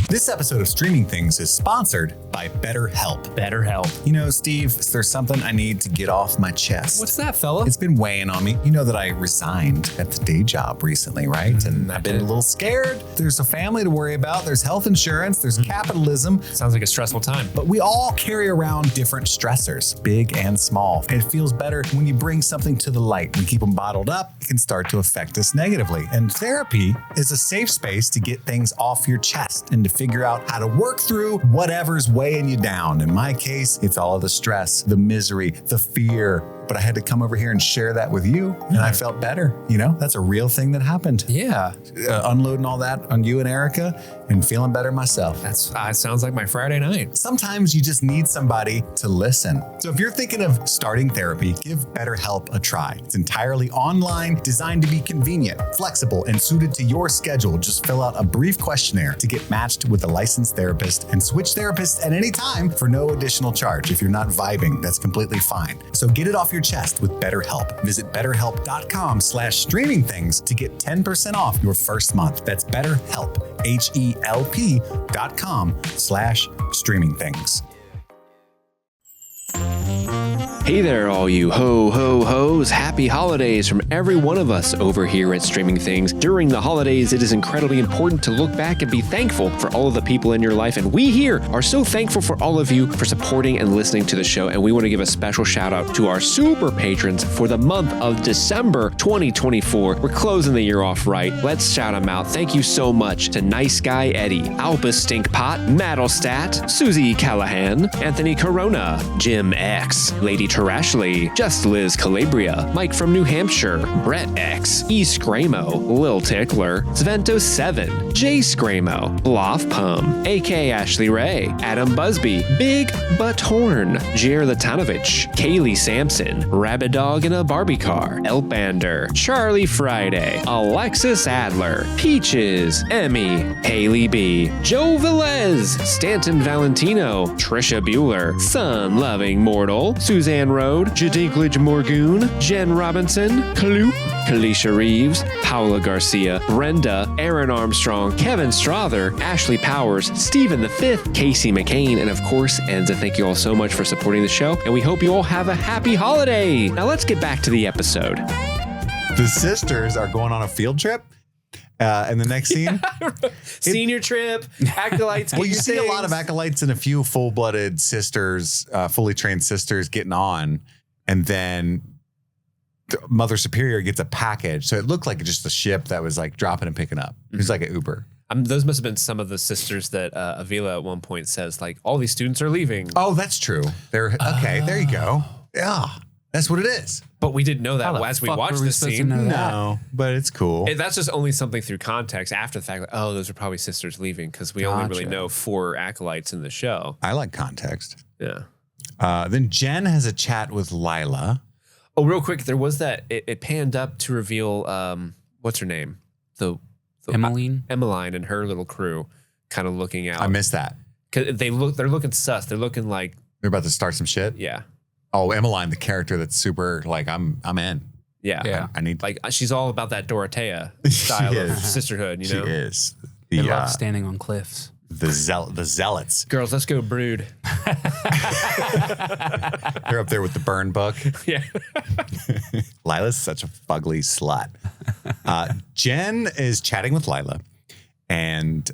This episode of Streaming Things is sponsored by BetterHelp. BetterHelp. You know, Steve, there's something I need to get off my chest. What's that, fella? It's been weighing on me. You know that I resigned at the day job recently, right? And I've been a little scared. There's a family to worry about. There's health insurance. There's capitalism. Sounds like a stressful time. But we all carry around different stressors, big and small. And it feels better when you bring something to the light and keep them bottled up. It can start to affect us negatively. And therapy is a safe space to get things off your chest and to figure out how to work through whatever's weighing you down. In my case, it's all of the stress, the misery, the fear. But I had to come over here and share that with you, and I felt better. You know, that's a real thing that happened. Yeah. Unloading all that on you and Erica and feeling better myself. That sounds like my Friday night. Sometimes you just need somebody to listen. So if you're thinking of starting therapy, give BetterHelp a try. It's entirely online, designed to be convenient, flexible, and suited to your schedule. Just fill out a brief questionnaire to get matched with a licensed therapist and switch therapists at any time for no additional charge. If you're not vibing, that's completely fine. So get it off your chest with BetterHelp. Visit BetterHelp.com/streamingthings to get 10% off your first month. That's BetterHelp, HELP.com/streamingthings. Hey there, all you ho-ho-hos. Happy holidays from every one of us over here at Streaming Things. During the holidays, it is incredibly important to look back and be thankful for all of the people in your life. And we here are so thankful for all of you for supporting and listening to the show. And we want to give a special shout out to our super patrons for the month of December 2024. We're closing the year off right. Let's shout them out. Thank you so much to Nice Guy Eddie, Albus Stinkpot, Maddlestat, Susie Callahan, Anthony Corona, Jim X, Lady Tarashly, Just Liz Calabria, Mike from New Hampshire, Brett X, E. Scramo, Lil Tickler, Svento7, Jay Scramo, Bloff Pum, AK Ashley Ray, Adam Busby, Big Butt Horn, Jer Latanovich, Kaylee Sampson, Rabbit Dog in a Barbie Car, Elbander, Charlie Friday, Alexis Adler, Peaches, Emmy, Haley B, Joe Velez, Stanton Valentino, Trisha Bueller, Sun Loving Mortal, Suzanne Road, Jadinklage Morgoon, Jen Robinson, Kloop, Felicia Reeves, Paula Garcia, Brenda, Aaron Armstrong, Kevin Strother, Ashley Powers, Stephen V, Casey McCain, and of course, Enza. Thank you all so much for supporting the show, and we hope you all have a happy holiday. Now let's get back to the episode. The sisters are going on a field trip. And the next scene, Senior trip, acolytes. well, you see a lot of acolytes and a few full-blooded sisters, fully trained sisters getting on, and then the Mother Superior gets a package. So it looked like just a ship that was like dropping and picking up. It was like an Uber. Those must have been some of the sisters that Avila at one point says, like, all these students are leaving. Oh, that's true. They're okay. There you go. Yeah, that's what it is. But we didn't know that How the as we fuck watched were we this supposed to scene. know that? No, but it's cool. That's just only something through context after the fact. Like, oh, those are probably sisters leaving because we only really Gotcha. know 4 acolytes in the show. I like context. Yeah. Then Jen has a chat with Lila. Oh, real quick, there was that. It panned up to reveal what's her name, the Emmeline? Emmeline and her little crew, kind of looking out. I missed that. 'Cause they're looking sus. They're looking like, They're about to start some shit. yeah, Oh, Emmeline, the character that's super like I'm in. yeah, Yeah. I need Like she's all about that Dorothea style of is. sisterhood. You She know, is They the love standing on cliffs. the zealots. girls, let's go brood. They're up there with the burn book. Yeah. Lila's such a fugly slut. Jen is chatting with Lila, and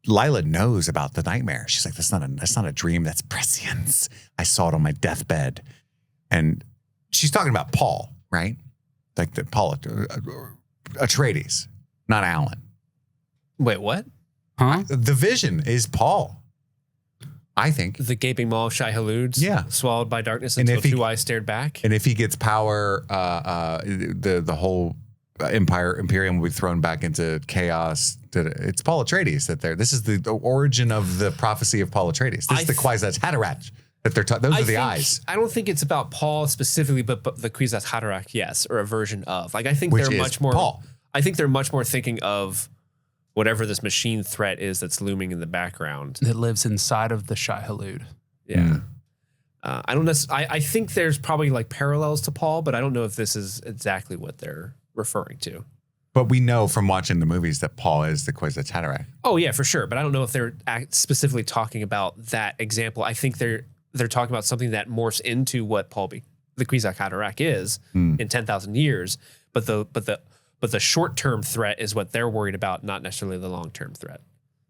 Lila knows about the nightmare. She's like, that's not a dream. That's prescience. I saw it on my deathbed. And she's talking about Paul, right? Like the Paul Atreides, not Alan. Wait, what? Huh? The vision is Paul, I think. The gaping maw of Shai Halud's Yeah. swallowed by darkness And until if he- two eyes stared back. And if he gets power, the whole Imperium will be thrown back into chaos. It's Paul Atreides that this is the origin of the prophecy of Paul Atreides. This is the Kwisatz Haderach that they're those are the eyes. I don't think it's about Paul specifically, but the Kwisatz Haderach, yes, or a version of. Like I think Which they're is much more. Paul. I think they're much more thinking of whatever this machine threat is that's looming in the background. That lives inside of the Shai Halud. Yeah. I don't necessarily. I think there's probably like parallels to Paul, but I don't know if this is exactly what they're referring to. But we know from watching the movies that Paul is the Kwisatz Haderach. Oh yeah, for sure. But I don't know if they're specifically talking about that example. I think they're talking about something that morphs into what the Kwisatz Haderach is in 10,000 years. But the short-term threat is what they're worried about, not necessarily the long-term threat.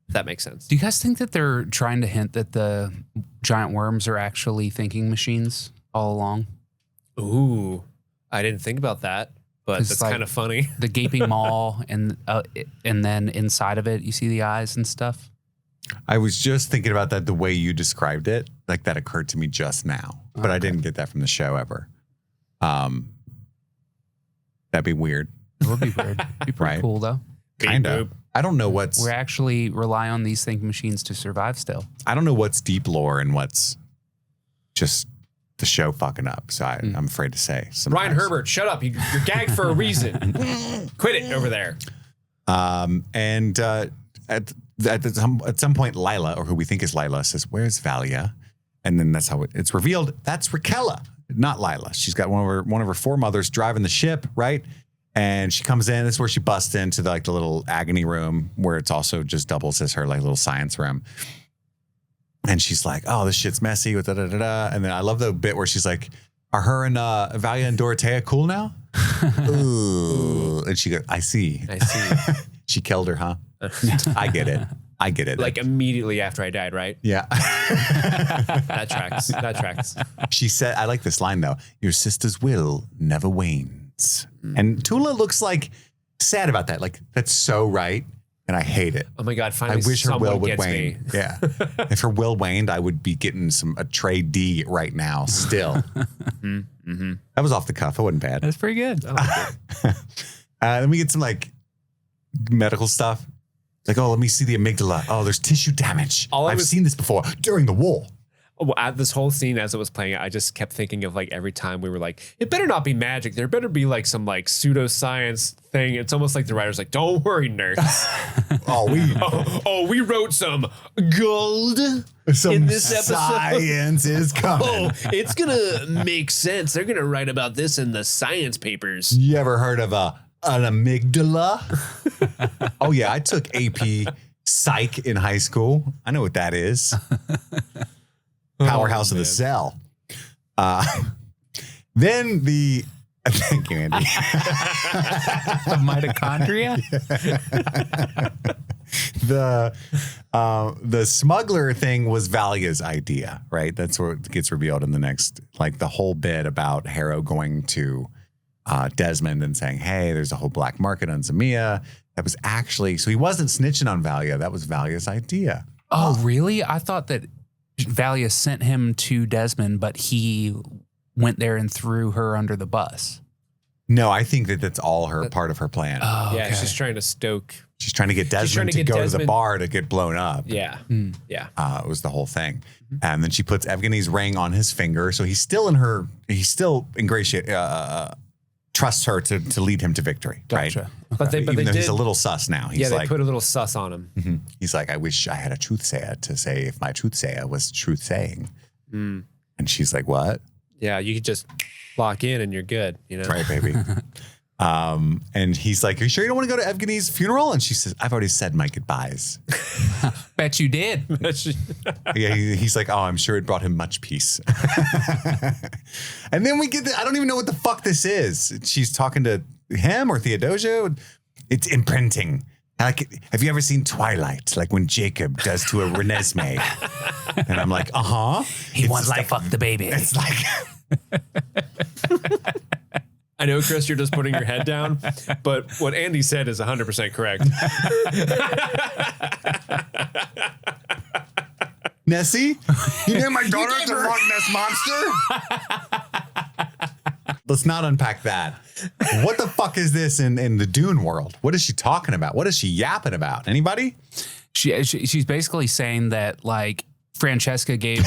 If that makes sense. Do you guys think that they're trying to hint that the giant worms are actually thinking machines all along? Ooh, I didn't think about that, but 'Cause, that's like, kind of funny. The gaping maw and then inside of it, you see the eyes and stuff. I was just thinking about that the way you described it. Like that occurred to me just now. But I didn't get that from the show ever. That'd be weird. It would be weird. Be pretty Right. cool though. Kind of. I don't know what's We actually rely on these think machines to survive still. deep lore and what's just the show fucking up. So I'm afraid to say. Sometimes. Ryan Herbert, shut up. You're gagged for a reason. Quit it over there. And at some point, Lila, or who we think is Lila, says, "Where's Valia?" And then that's how it's revealed. That's Raquella, not Lila. She's got one of her foremothers driving the ship, right? And she comes in. This is where she busts into the little agony room, where it's also just doubles as her little science room. And she's like, "Oh, this shit's messy with da da da da." And then I love the bit where she's like, "Are her and Valia and Dorothea cool now?" Ooh. And she goes, "I see. I see. She killed her, huh? I get it. I get it." Like immediately after I died, right? Yeah. That tracks. That tracks. She said, I like this line though. "Your sister's will never wanes." And Tula looks like sad about that. Like, that's so right. And I hate it. Oh my God! I Finally, wish her will someone would gets wane. me. Yeah. If her will waned, I would be getting a trade D right now still. That was off the cuff. It wasn't bad. That's pretty good. Then we get some medical stuff. Like, oh, let me see the amygdala. Oh, there's tissue damage. I've seen this before during the war. At this whole scene as it was playing, I just kept thinking of like every time we were like, it better not be magic. There better be like some like pseudoscience thing. It's almost like the writer's like, don't worry, nerd. We wrote some gold in this episode. Science is coming. It's gonna make sense. They're gonna write about this in the science papers. You ever heard of an amygdala? Oh yeah, I took AP Psych in high school. I know what that is. Powerhouse of the cell. Then the thank you, Andy. The mitochondria. The smuggler thing was Valia's idea, right? That's where it gets revealed in the next, like the whole bit about Harrow going to Desmond and saying, "Hey, there's a whole black market on Zamia." That was actually, so he wasn't snitching on Valia. That was Valia's idea. Oh, really? I thought that Valia sent him to Desmond, but he went there and threw her under the bus. No, I think that that's all part of her plan. Oh, Yeah, okay. she's trying to stoke. She's trying to get Desmond to go to the bar to get blown up. Yeah. Yeah. It was the whole thing. And then she puts Evgeny's ring on his finger. So he's still trusts her to lead him to victory. Gotcha. Right. But they Even though did, he's a little sus now. He's they like, put a little sus on him. he's like, I wish I had a truthsayer to say if my truthsayer was truth saying. And she's like, what? Yeah, you could just lock in and you're good. You know, Right, baby. And he's like, are you sure you don't want to go to Evgeny's funeral? And she says, I've already said my goodbyes. Bet you did. Yeah, he's like, oh, I'm sure it brought him much peace. And then we get I don't even know what the fuck this is. She's talking to him or Theodosia. It's imprinting. Like, have you ever seen Twilight? Like when Jacob does to a Renesmee. And I'm like, He wants to fuck the baby. It's like... I know, Chris, you're just putting your head down, but what Andy said is 100% correct. Nessie? You named my daughter the Loch Ness Monster? Let's not unpack that. What the fuck is this in the Dune world? What is she talking about? What is she yapping about? Anybody? She's basically saying that like Francesca gave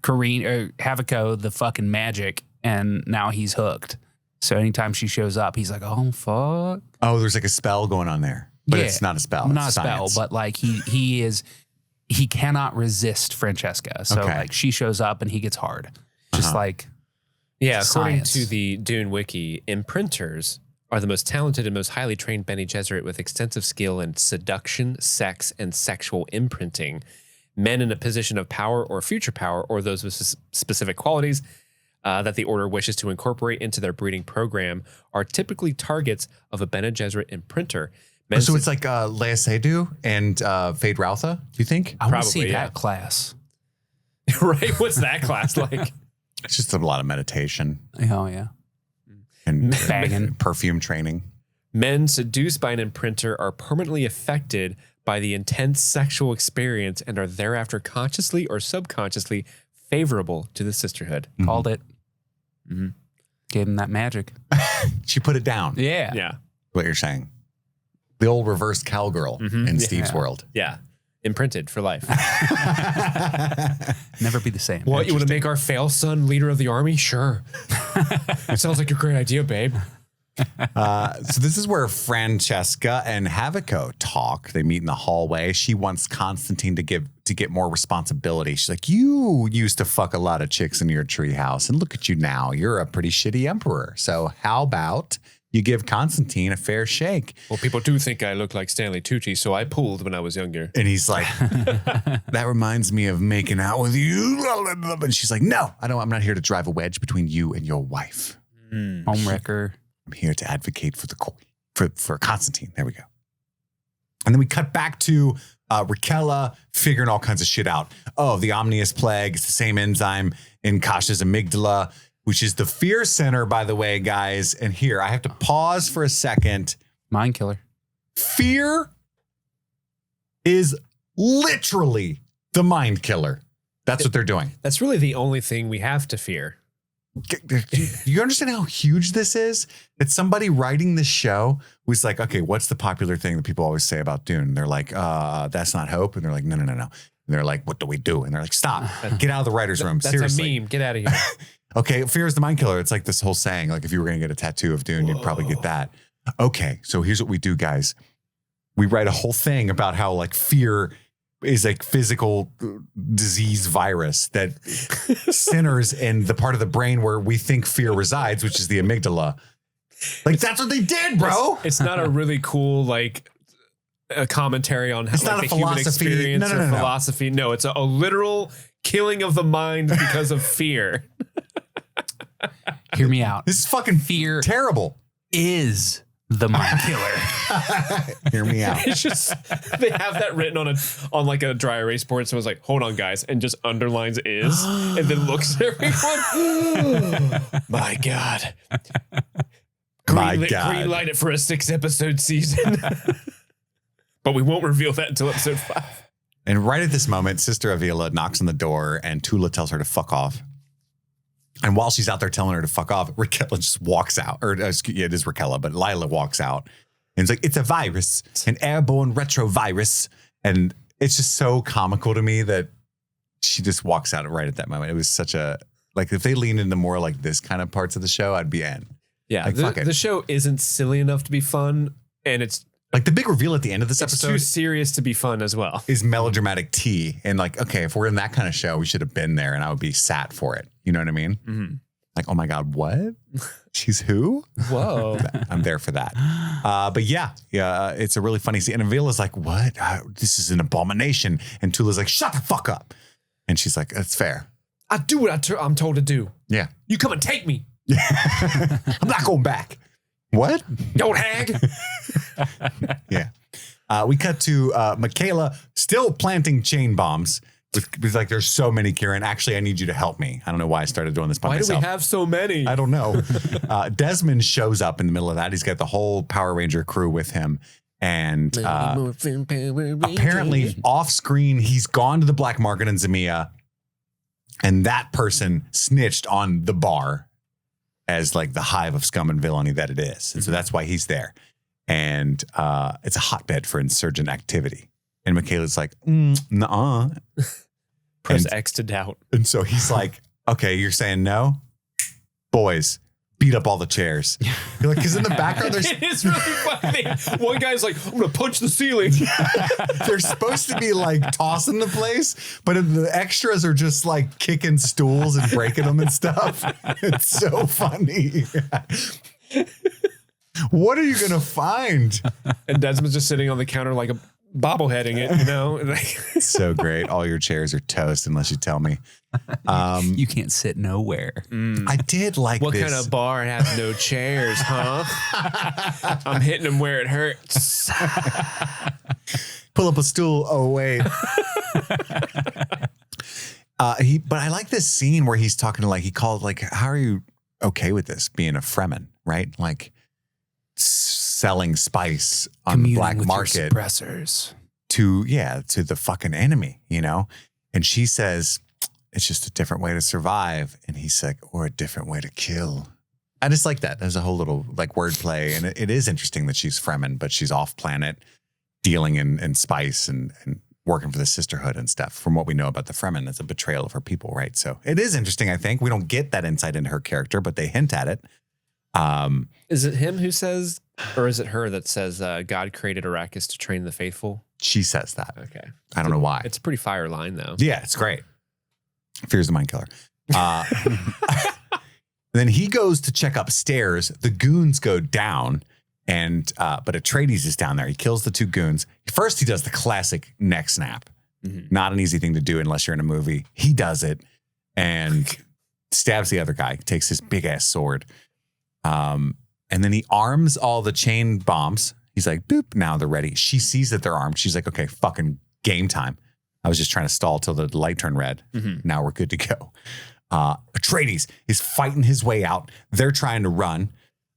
Havico the fucking magic and now he's hooked. So anytime she shows up, he's like, oh, fuck. Oh, there's like a spell going on there. But Yeah. it's not a spell. Not It's a spell, science. but like he cannot resist Francesca. So Okay. like she shows up and he gets hard. Just like Yeah, according science. to the Dune Wiki, imprinters are the most talented and most highly trained Bene Gesserit with extensive skill in seduction, sex, and sexual imprinting. Men in a position of power or future power, or those with specific qualities that the Order wishes to incorporate into their breeding program, are typically targets of a Bene Gesserit imprinter. Men So it's like Lea Seydoux and Fade Routha, do you think? I want to see Probably, yeah. that class. right? What's that class like? It's just a lot of meditation Oh yeah. and Banging. perfume training. Men seduced by an imprinter are permanently affected by the intense sexual experience and are thereafter consciously or subconsciously favorable to the sisterhood. Called it. Gave him that magic. She put it down. Yeah. Yeah. What you're saying. The old reverse cowgirl in Steve's world. Yeah. Imprinted for life. Never be the same. What, you want to make our fail son leader of the army? Sure. It sounds like a great idea, babe. So this is where Francesca and Havico talk. They meet in the hallway. She wants Constantine to get more responsibility. She's like, you used to fuck a lot of chicks in your treehouse, and look at you now. You're a pretty shitty emperor. So how about you give Constantine a fair shake? Well, people do think I look like Stanley Tucci, so I pulled when I was younger. And he's like, that reminds me of making out with you. And she's like, no, I'm not here to drive a wedge between you and your wife. Homewrecker. I'm here to advocate for Constantine. There we go. And then we cut back to Raquella figuring all kinds of shit out. Oh, the Omnius plague. It's the same enzyme in Kasha's amygdala, which is the fear center, by the way, guys. And here, I have to pause for a second. Mind killer. Fear is literally the mind killer. That's what they're doing. That's really the only thing we have to fear. Do you understand how huge this is? That somebody writing this show was like, okay, what's the popular thing that people always say about Dune? They're like, that's not hope. And they're like, no. And they're like, what do we do? And they're like, stop, get out of the writer's room. That's Seriously. a meme. Get out of here. Okay, fear is the mind killer. It's like this whole saying, like if you were going to get a tattoo of Dune, you'd probably get that. Okay, so here's what we do, guys. We write a whole thing about how like fear is like physical disease virus that centers in the part of the brain where we think fear resides, which is the amygdala. Like that's what they did, bro. It's not a really cool like a commentary on how It's like, not the a human philosophy. experience No. or philosophy. No, it's a literal killing of the mind because of fear. Hear me out. This is fucking Fear terrible. is the mind killer. Hear me out. It's just they have that written on like a dry erase board. So it's like, hold on, guys, and just underlines is, and then looks at everyone. My God. My Green God. light it for a 6-episode season. But we won't reveal that until episode 5. And right at this moment, Sister Avila knocks on the door and Tula tells her to fuck off. And while she's out there telling her to fuck off, Raquella just walks out. Or yeah, it is Raquella, but Lila walks out. And it's like, it's a virus, an airborne retrovirus. And it's just so comical to me that she just walks out right at that moment. It was such a, like if they leaned into more like this kind of parts of the show, I'd be in. Yeah, Like, fuck it. the show isn't silly enough to be fun, and it's Like the big reveal at the end of this too episode serious to be fun as well. is melodramatic tea. And like, okay, if we're in that kind of show, we should have been there and I would be sat for it. You know what I mean? Mm-hmm. Like, oh my God, what? She's who? Whoa. I'm there for that. But yeah, it's a really funny scene. And Avila's like, what? This is an abomination. And Tula's like, shut the fuck up. And she's like, that's fair. I do what I'm told to do. Yeah. You come and take me. I'm not going back. What? Don't hag. Yeah. We cut to Michaela still planting chain bombs. With like, there's so many, Kieran. Actually, I need you to help me. I don't know why I started doing this by Why myself. do we have so many? I don't know. Desmond shows up in the middle of that. He's got the whole Power Ranger crew with him. And apparently off screen, he's gone to the black market in Zemia. And that person snitched on the bar as like the hive of scum and villainy that it is. And so that's why he's there. And it's a hotbed for insurgent activity. And Michaela's like, nuh-uh. Press And- X to doubt. And so he's like, okay, you're saying no? Boys, beat up all the chairs. You're like, because in the background, there's It is really funny. One guy's like, I'm going to punch the ceiling. they're supposed to be like tossing the place, but the extras are just like kicking stools and breaking them and stuff. It's so funny. What are you going to find? And Desmond's just sitting on the counter like a bobbleheading it, you know? Like, So great. All your chairs are toast unless you tell me. You can't sit nowhere. I did like what this. kind of bar has no chairs, huh? I'm hitting him where it hurts. Pull up a stool. Oh, wait. But I like this scene where he's talking to like, he called like, how are you okay with this being a Fremen, right? Like selling spice on the black market Suppressors. to the fucking enemy, you know? And she says, it's just a different way to survive. And he's like, or a different way to kill. I just like that. There's a whole little like wordplay. And it is interesting that she's Fremen, but she's off planet dealing in spice and working for the sisterhood and stuff. From what we know about the Fremen, it's a betrayal of her people, right? So it is interesting, I think. We don't get that insight into her character, but they hint at it. Is it him who says, or is it her that says God created Arrakis to train the faithful? She says that. Okay. I don't know why. It's a pretty fire line, though. Yeah, it's great. Fear's the mind killer. Then he goes to check upstairs. The goons go down, and but Atreides is down there. He kills the two goons. First, he does the classic neck snap. Mm-hmm. Not an easy thing to do unless you're in a movie. He does it and stabs the other guy. Takes his big ass sword. And then he arms all the chain bombs. He's like, boop, now they're ready. She sees that they're armed. She's like, okay, fucking game time. I was just trying to stall till the light turned red. Mm-hmm. Now we're good to go. Atreides is fighting his way out. They're trying to run.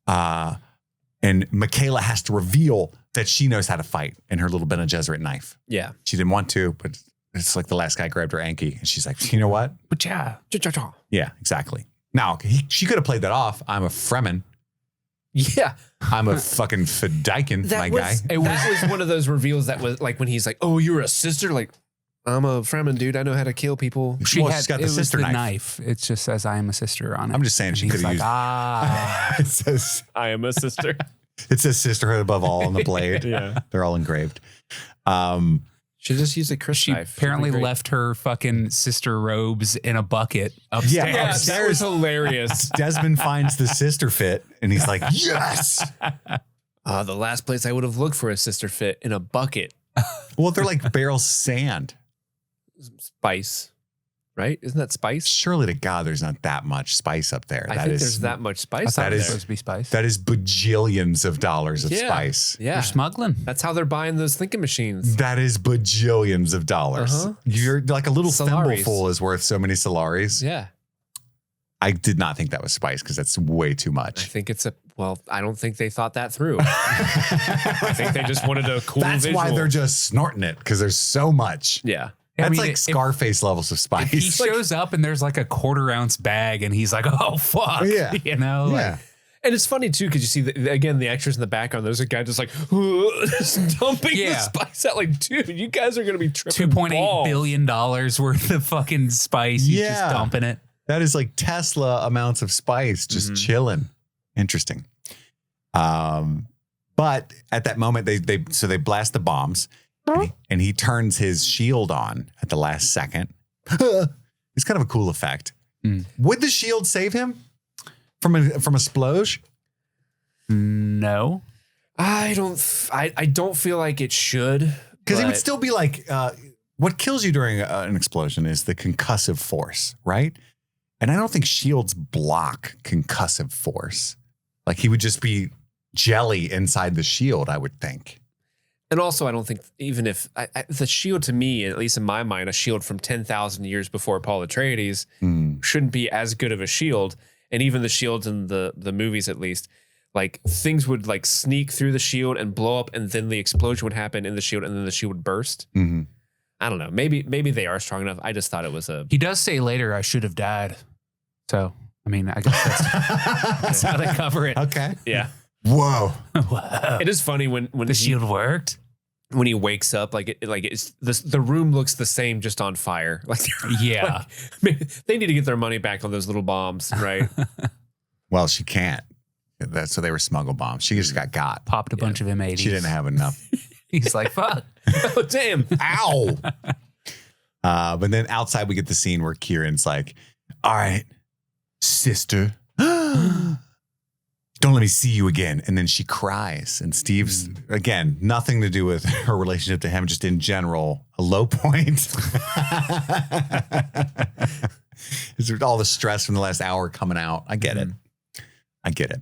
And Michaela has to reveal that she knows how to fight in her little Bene Gesserit knife. Yeah. She didn't want to, but it's like the last guy grabbed her Anki. And she's like, you know what? But yeah. Yeah, exactly. Now, she could have played that off. I'm a Fremen. Yeah. I'm a fucking Fedaykin, my guy. That was one of those reveals that was like when he's like, oh, you're a sister? Like, I'm a Fremen dude. I know how to kill people. She's got the sister knife. It just says I am a sister on it. I'm just saying she could have used. It says I am a sister. it says sisterhood above all on the blade. Yeah. They're all engraved. Should just use a Chris She knife. apparently left her fucking sister robes in a bucket upstairs. Yeah, Yeah, that upstairs. was hilarious. Desmond finds the sister fit and he's like, yes. The last place I would have looked for a sister fit in a bucket. Well, they're like barrels of sand. Spice, right? Isn't that spice? Surely to God, there's not that much spice up there. I think there's that much spice. That out is there. supposed to be spice. That is bajillions of dollars of Yeah. spice. Yeah, They're smuggling. that's how they're buying those thinking machines. That is bajillions of dollars. Uh-huh. You're like a little Solaris. thimbleful is worth so many Solaris. Yeah, I did not think that was spice because that's way too I much. think it's I don't think they thought that through. I think they just wanted a cool That's visual. why they're just snorting it because there's so much. Yeah. That's I mean, like if- Scarface levels of spice. If he shows up and there's like a 1/4 ounce bag and he's like, oh, fuck. Yeah. You know? yeah. Like, And it's funny too, because you see again the extras in the background. There's a guy just like just dumping the Yeah. spice out. Like, dude, you guys are gonna be tripping $2.8 balls. billion worth of fucking spice. He's Yeah. just dumping it. That is like Tesla amounts of spice just Mhm. chilling. Interesting. But at that moment, they blast the bombs and he turns his shield on at the last second. It's kind of a cool effect. Mm. Would the shield save him from a sploge? No. I don't feel like it should. Because he would but- still be like, what kills you during an explosion is the concussive force, right? And I don't think shields block concussive force. Like he would just be jelly inside the shield, I would think. And also, I don't think even if the shield to me, at least in my mind, a shield from 10,000 years before Paul Atreides shouldn't be as good of a shield. And even the shields in the movies, at least, like things would like sneak through the shield and blow up, and then the explosion would happen in the shield, and then the shield would burst. Mm-hmm. I don't know. Maybe they are strong enough. I just thought it was a. He does say later, I should have died. So, I mean, I guess that's how they cover it. Okay. Yeah. Whoa. Wow. It is funny when The shield worked. when he wakes up, it's the room looks the same, just on fire. Like, Yeah. they need to get their money back on those little bombs, right? Well, she can't. So they were smuggle bombs. She just got. Popped a bunch of M80s. She didn't have enough. He's like, fuck. Oh, damn. Ow. But then outside we get the scene where Kieran's like, all right, sister, don't let me see you again. And then she cries. And Steve's, again, nothing to do with her relationship to him, just in general, a low point. Is all the stress from the last hour coming out. I get it. I get it.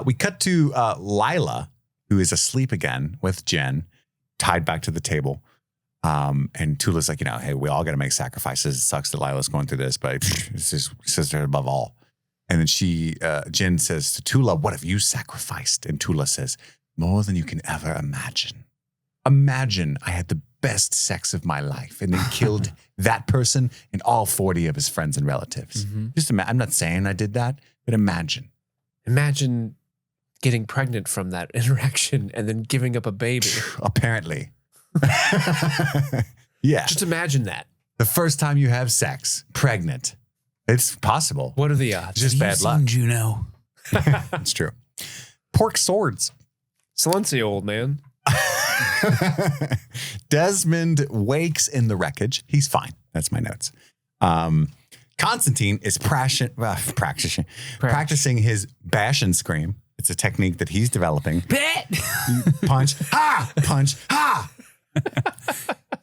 We cut to Lila, who is asleep again with Jen, tied back to the table. And Tula's like, hey, we all got to make sacrifices. It sucks that Lila's going through this, but it's just sisterhood above all. And then Jen says to Tula, what have you sacrificed? And Tula says, more than you can ever imagine. Imagine I had the best sex of my life and then killed that person and all 40 of his friends and relatives. Just imagine. I'm not saying I did that, but imagine. Imagine getting pregnant from that interaction and then giving up a baby. Apparently. Yeah. Just imagine that. The first time you have sex, pregnant. It's possible. What are the odds? It's just bad luck. Juno. It's true. Pork swords. Silencio, old man. Desmond wakes in the wreckage. He's fine. That's my notes. Constantine is practicing his bash and scream. It's a technique that he's developing. Bet. Punch, ha! Punch, ha!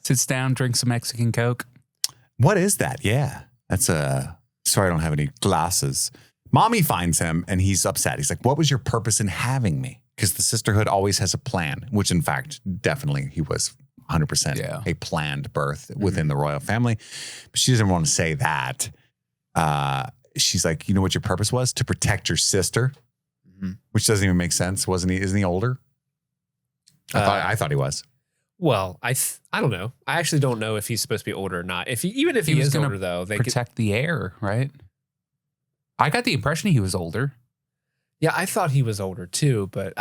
Sits down, drinks some Mexican Coke. What is that? Yeah. That's sorry, I don't have any glasses. Mommy finds him and he's upset. He's like, what was your purpose in having me? Because the sisterhood always has a plan, which in fact, definitely he was 100% a planned birth within the royal family. But she doesn't want to say that. She's like, you know what your purpose was? To protect your sister, which doesn't even make sense. Isn't he older? I thought he was. Well, I don't know. I actually don't know if he's supposed to be older or not. Even if he is gonna older, though, they protect the heir, right? I got the impression he was older. Yeah, I thought he was older too, but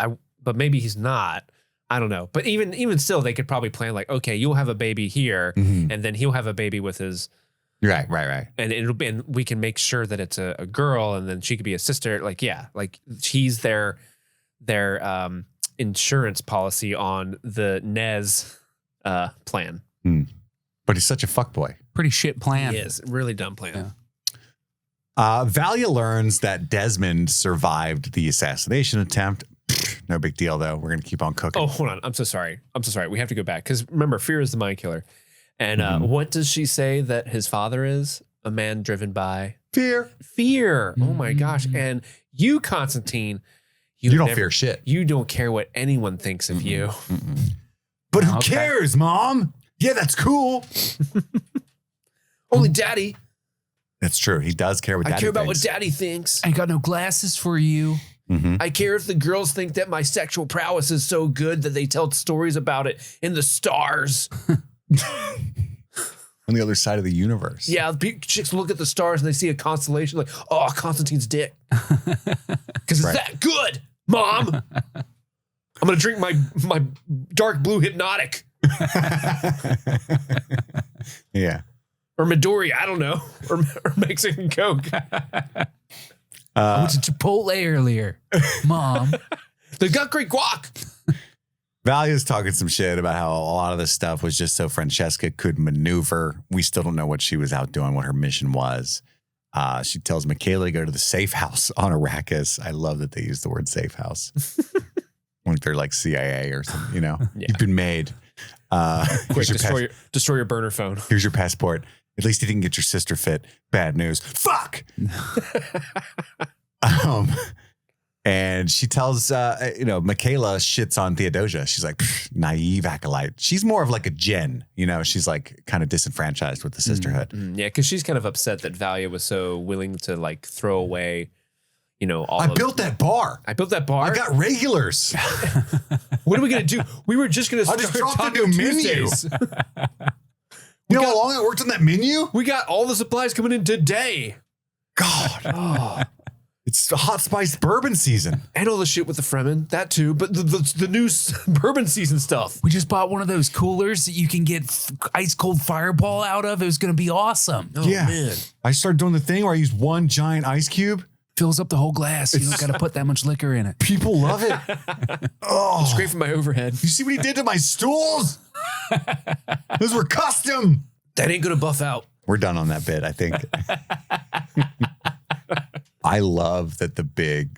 maybe he's not. I don't know. But even still, they could probably plan like, okay, you'll have a baby here, and then he'll have a baby with his. Right. And and we can make sure that it's a girl, and then she could be a sister. Like, yeah, like he's their insurance policy on the Nez plan. But he's such a fuckboy. Pretty shit plan. He is. Really dumb plan. Yeah. Valia learns that Desmond survived the assassination attempt. No big deal, though. We're going to keep on cooking. Oh, hold on. I'm so sorry. We have to go back. Because remember, Fear is the mind killer. And what does she say that his father is? A man driven by Fear. Oh, my gosh. And you, Constantine, you don't fear shit. You don't care what anyone thinks of you. But who cares, Mom? Yeah, that's cool. Only Daddy. That's true. He does care what Daddy thinks. I care about what Daddy thinks. I ain't got no glasses for you. I care if the girls think that my sexual prowess is so good that they tell stories about it in the stars. On the other side of the universe. Yeah, chicks look at the stars and they see a constellation like, oh, Constantine's dick. Because it's that good, Mom. I'm going to drink my dark blue hypnotic. Yeah. Or Midori, I don't know. Or Mexican Coke. I went to Chipotle earlier. Mom. They got great guac. Valia's talking some shit about how a lot of this stuff was just so Francesca could maneuver. We still don't know what she was out doing, what her mission was. She tells Michaela to go to the safe house on Arrakis. I love that they use the word safe house. Like they're like CIA or something, you know? Yeah. You've been made. Quick, destroy your burner phone. Here's your passport. At least you didn't get your sister fit. Bad news. Fuck! And she tells, Michaela shits on Theodosia. She's like, naive acolyte. She's more of like a Jen, you know? She's like kind of disenfranchised with the sisterhood. Yeah, because she's kind of upset that Valia was so willing to like throw away, I built that bar. I built that bar. I got regulars. What are we going to do? We were just going to start dropped the new menu. You know how long I worked on that menu? We got all the supplies coming in today. God. It's hot spiced bourbon season. And all the shit with the Fremen. That too. But the new bourbon season stuff. We just bought one of those coolers that you can get ice cold fireball out of. It was going to be awesome. Oh, yeah. Man. I started doing the thing where I use one giant ice cube. Fills up the whole glass. You don't got to put that much liquor in it. People love it. Oh, it's great for my overhead. You see what he did to my stools? Those were custom. That ain't going to buff out. We're done on that bit, I think. I love that the big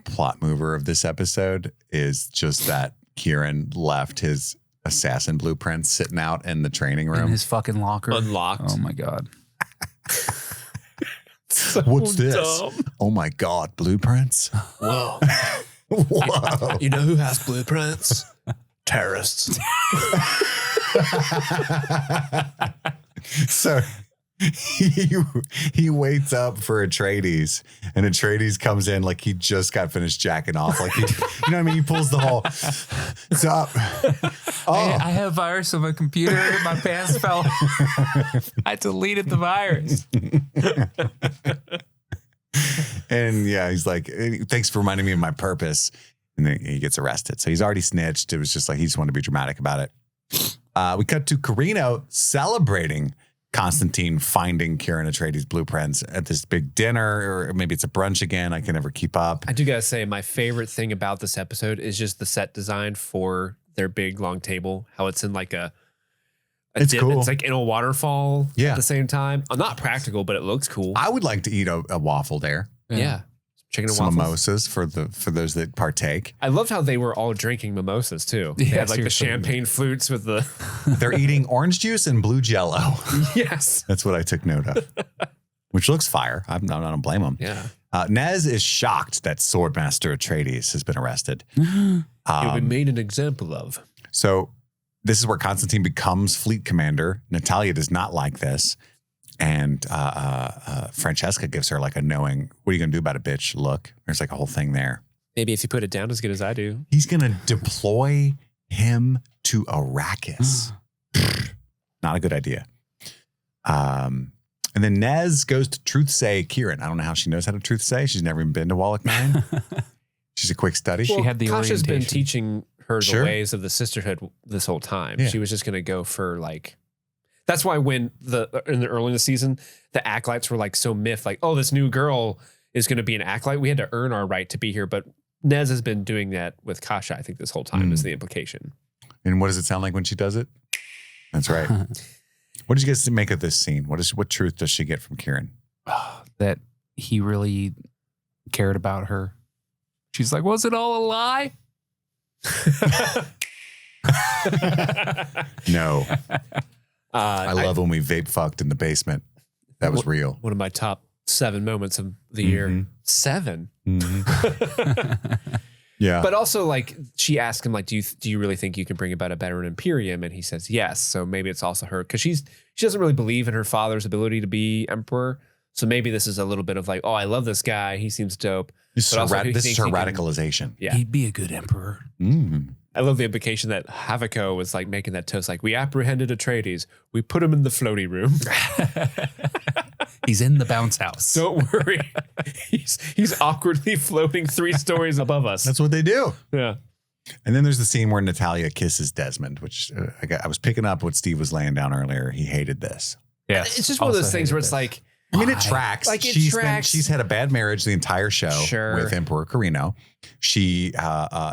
plot mover of this episode is just that Kieran left his assassin blueprints sitting out in the training room. In his fucking locker. Unlocked. Oh my God. So what's this? Dumb. Oh my God, blueprints? Whoa. Whoa. You know who has blueprints? Terrorists. So he waits up for Atreides, and Atreides comes in like he just got finished jacking off. Like, you know what I mean? He pulls the whole, what's up? Oh. I have virus on my computer. My pants fell. I deleted the virus. And yeah, he's like, thanks for reminding me of my purpose. And then he gets arrested. So he's already snitched. It was just like he just wanted to be dramatic about it. We cut to Carino celebrating Constantine finding Kieran Atreides' blueprints at this big dinner, or maybe it's a brunch again. I can never keep up. I do gotta say, my favorite thing about this episode is just the set design for their big long table. How it's in like it's cool. It's like in a waterfall at the same time. Not practical, but it looks cool. I would like to eat a waffle there. Yeah. Chicken and some waffles. mimosas for those that partake. I loved how they were all drinking mimosas too. They had like the champagne flutes with the. They're eating orange juice and blue Jello. Yes, that's what I took note of. Which looks fire. I don't blame them. Yeah. Nez is shocked that Swordmaster Atreides has been arrested. He'll be made an example of. So this is where Constantine becomes fleet commander. Natalia does not like this. And Francesca gives her like a knowing, what are you going to do about it, bitch? Look, there's like a whole thing there. Maybe if you put it down as good as I do. He's going to deploy him to Arrakis. Not a good idea. And then Nez goes to truth say Kieran. I don't know how she knows how to truth say. She's never even been to Wallach 9. She's a quick study. Well, she had the Kasha's orientation. been teaching her Sure. the ways of the sisterhood this whole time. Yeah. She was just going to go for like, that's why when in the early in the season, the acolytes were like so miffed, like, oh, this new girl is going to be an acolyte. We had to earn our right to be here. But Nez has been doing that with Kasha, I think, this whole time is the implication. And what does it sound like when she does it? That's right. What did you guys make of this scene? What truth does she get from Kieran? That he really cared about her. She's like, was it all a lie? No. I love when we vape fucked in the basement. That was real. One of my top 7 moments of the year. 7. Yeah. But also, like, she asked him, like, do you really think you can bring about a better Imperium? And he says yes. So maybe it's also her, because she doesn't really believe in her father's ability to be emperor. So maybe this is a little bit of like, oh, I love this guy. He seems dope. This is her radicalization. Yeah. He'd be a good emperor. I love the implication that Haviko was like making that toast, like, we apprehended Atreides. We put him in the floaty room. He's in the bounce house. Don't worry. He's awkwardly floating 3 stories above us. That's what they do. Yeah. And then there's the scene where Natalia kisses Desmond, which I was picking up what Steve was laying down earlier. He hated this. Yeah. It's just one of those things where it's like, I mean, it tracks. Like, it tracks. She's had a bad marriage the entire show with Emperor Carino. She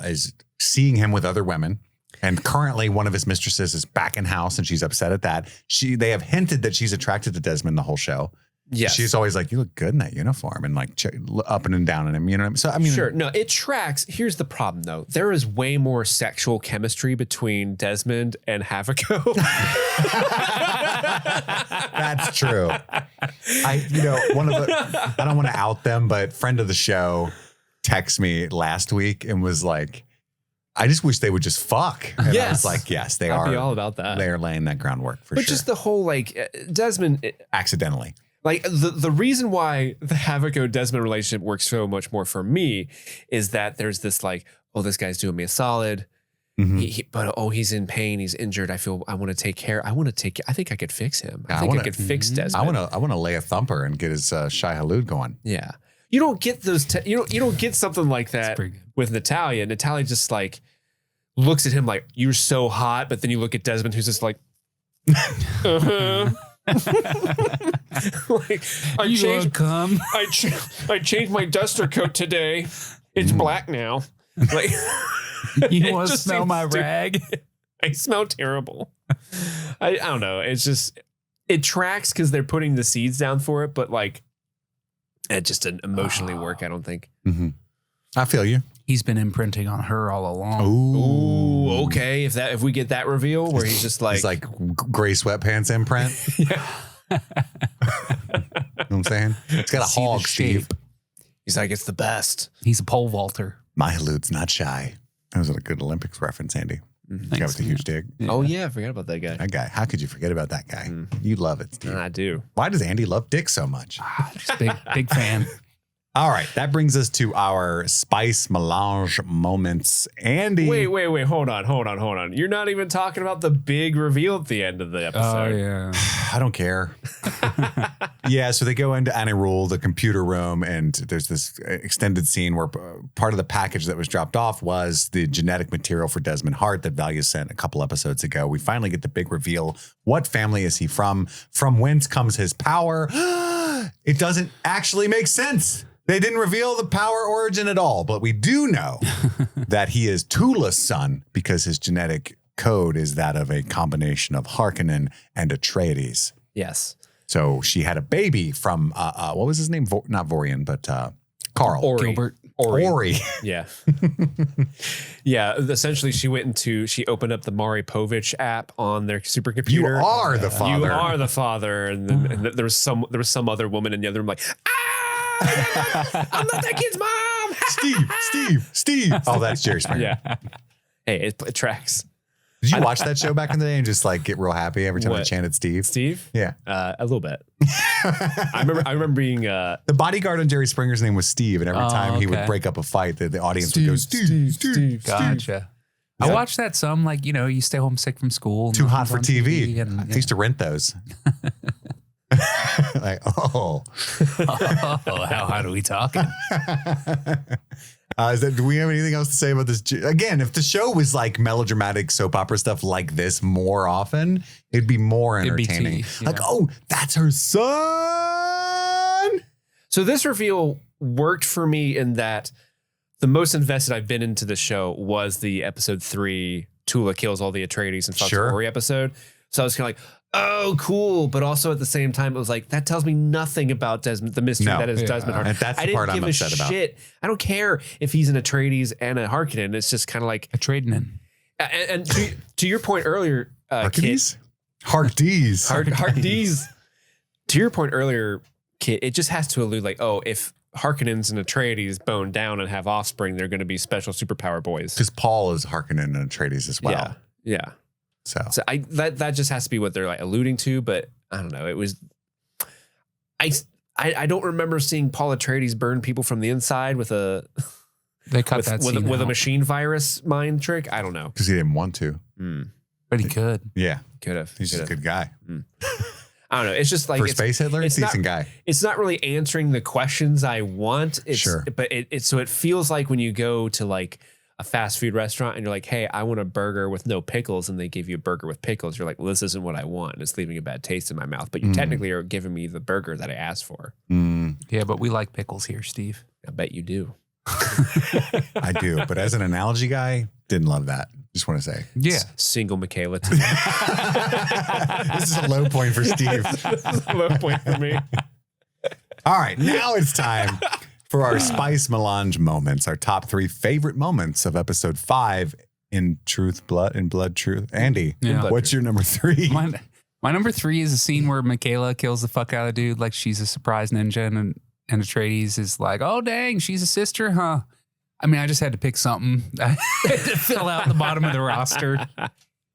is seeing him with other women. And currently one of his mistresses is back in house and she's upset at that. They have hinted that she's attracted to Desmond the whole show. Yeah, she's always like, you look good in that uniform, and like up and down on him. You know what I mean? So I mean, sure. No, it tracks. Here's the problem, though. There is way more sexual chemistry between Desmond and Haviko. That's true. I don't want to out them, but friend of the show texted me last week and was like, I just wish they would just fuck. And I was like, yes, they are. I'd be all about that. They are laying that groundwork for sure. But just the whole, like, Desmond. Accidentally. Like, the reason why the Haviko-Desmond relationship works so much more for me is that there's this, like, oh, this guy's doing me a solid. But he's in pain. He's injured. I want to take care. I think I could fix him. I think I could fix Desmond. I want to lay a thumper and get his Shai Halud going. Yeah. You don't get those. You don't get something like that with Natalia. Natalia just like looks at him like, you're so hot. But then you look at Desmond, who's just like, like, I changed my duster coat today. It's black now. Like, you want to smell my rag? I smell terrible. I don't know. It's just, it tracks because they're putting the seeds down for it, but like, it just didn't emotionally work, I don't think. I feel you. He's been imprinting on her all along. Ooh, okay. If we get that reveal where he's just like, it's like gray sweatpants imprint. Yeah. You know what I'm saying? It's got a hog, Steve. He's like, it's the best. He's a pole vaulter. My Halud's not shy. That was a good Olympics reference, Andy. That guy with the huge dick. Yeah. Oh, yeah. I forgot about that guy. That guy. How could you forget about that guy? You love it, Steve. I do. Why does Andy love dick so much? Just big fan. All right. That brings us to our spice melange moments. Andy. Wait. Hold on. You're not even talking about the big reveal at the end of the episode. Oh, yeah. I don't care. Yeah. So they go into Anirul, the computer room, and there's this extended scene where part of the package that was dropped off was the genetic material for Desmond Hart that Value sent a couple episodes ago. We finally get the big reveal. What family is he from? From whence comes his power? It doesn't actually make sense. They didn't reveal the power origin at all, but we do know that he is Tula's son because his genetic code is that of a combination of Harkonnen and Atreides. Yes. So she had a baby from, what was his name? Not Vorian, but Carl. Gilbert. Ori. Yeah. Yeah. Essentially, she opened up the Mari Povich app on their supercomputer. You are the father. You are the father. And then there was some other woman in the other room like, I'm not that kid's mom. Steve. Oh, that's Jerry Springer. Yeah. Hey, it tracks. Did you watch that show back in the day and just like get real happy every time I chanted Steve? Steve? Yeah. A little bit. I remember being the bodyguard on Jerry Springer's name was Steve, and every time he would break up a fight, the audience would go, Steve. Gotcha. I watched that some, like, you stay home sick from school. Too hot for TV. And, I used to rent those. Like, how hot are we talking? Do we have anything else to say about this? Again, if the show was like melodramatic soap opera stuff like this more often, it'd be more entertaining. It'd be like, oh, that's her son. So this reveal worked for me in that the most invested I've been into the show was the episode 3 Tula kills all the Atreides and fucks Rory episode. So I was kind of like, oh, cool. But also at the same time, it was like, that tells me nothing about Desmond, the mystery that is Desmond Harkonnen. And that's the part I'm upset about. I don't care if he's an Atreides and a Harkonnen. It's just kind of like a Atreides. And to your point earlier, Harkdies? Harkdies. To your point earlier, Kit, it just has to allude like, oh, if Harkonnens and Atreides bone down and have offspring, they're going to be special superpower boys. Because Paul is Harkonnen and Atreides as well. Yeah. So that just has to be what they're like alluding to, but I don't know. It was I don't remember seeing Paul Atreides burn people from the inside with a with a machine virus mind trick. I don't know. Because he didn't want to. But he could. Yeah. Could have. He's just a good guy. I don't know. It's just like for Space Hitler, it's decent guy. It's not really answering the questions I want. But it feels like when you go to like a fast food restaurant and you're like, hey, I want a burger with no pickles, and they give you a burger with pickles. You're like, well, this isn't what I want. It's leaving a bad taste in my mouth. But you technically are giving me the burger that I asked for. Yeah, but we like pickles here, Steve. I bet you do. I do. But as an analogy guy, didn't love that. Just want to say. Yeah. Single Michaela. This is a low point for Steve. This is a low point for me. All right. Now it's time for our Spice Melange moments, our top 3 favorite moments of episode 5 in Blood, Truth. Andy, what's your number 3? My number 3 is a scene where Michaela kills the fuck out of the dude like she's a surprise ninja, and Atreides is like, oh, dang, she's a sister, huh? I mean, I just had to pick something to fill out the bottom of the roster. You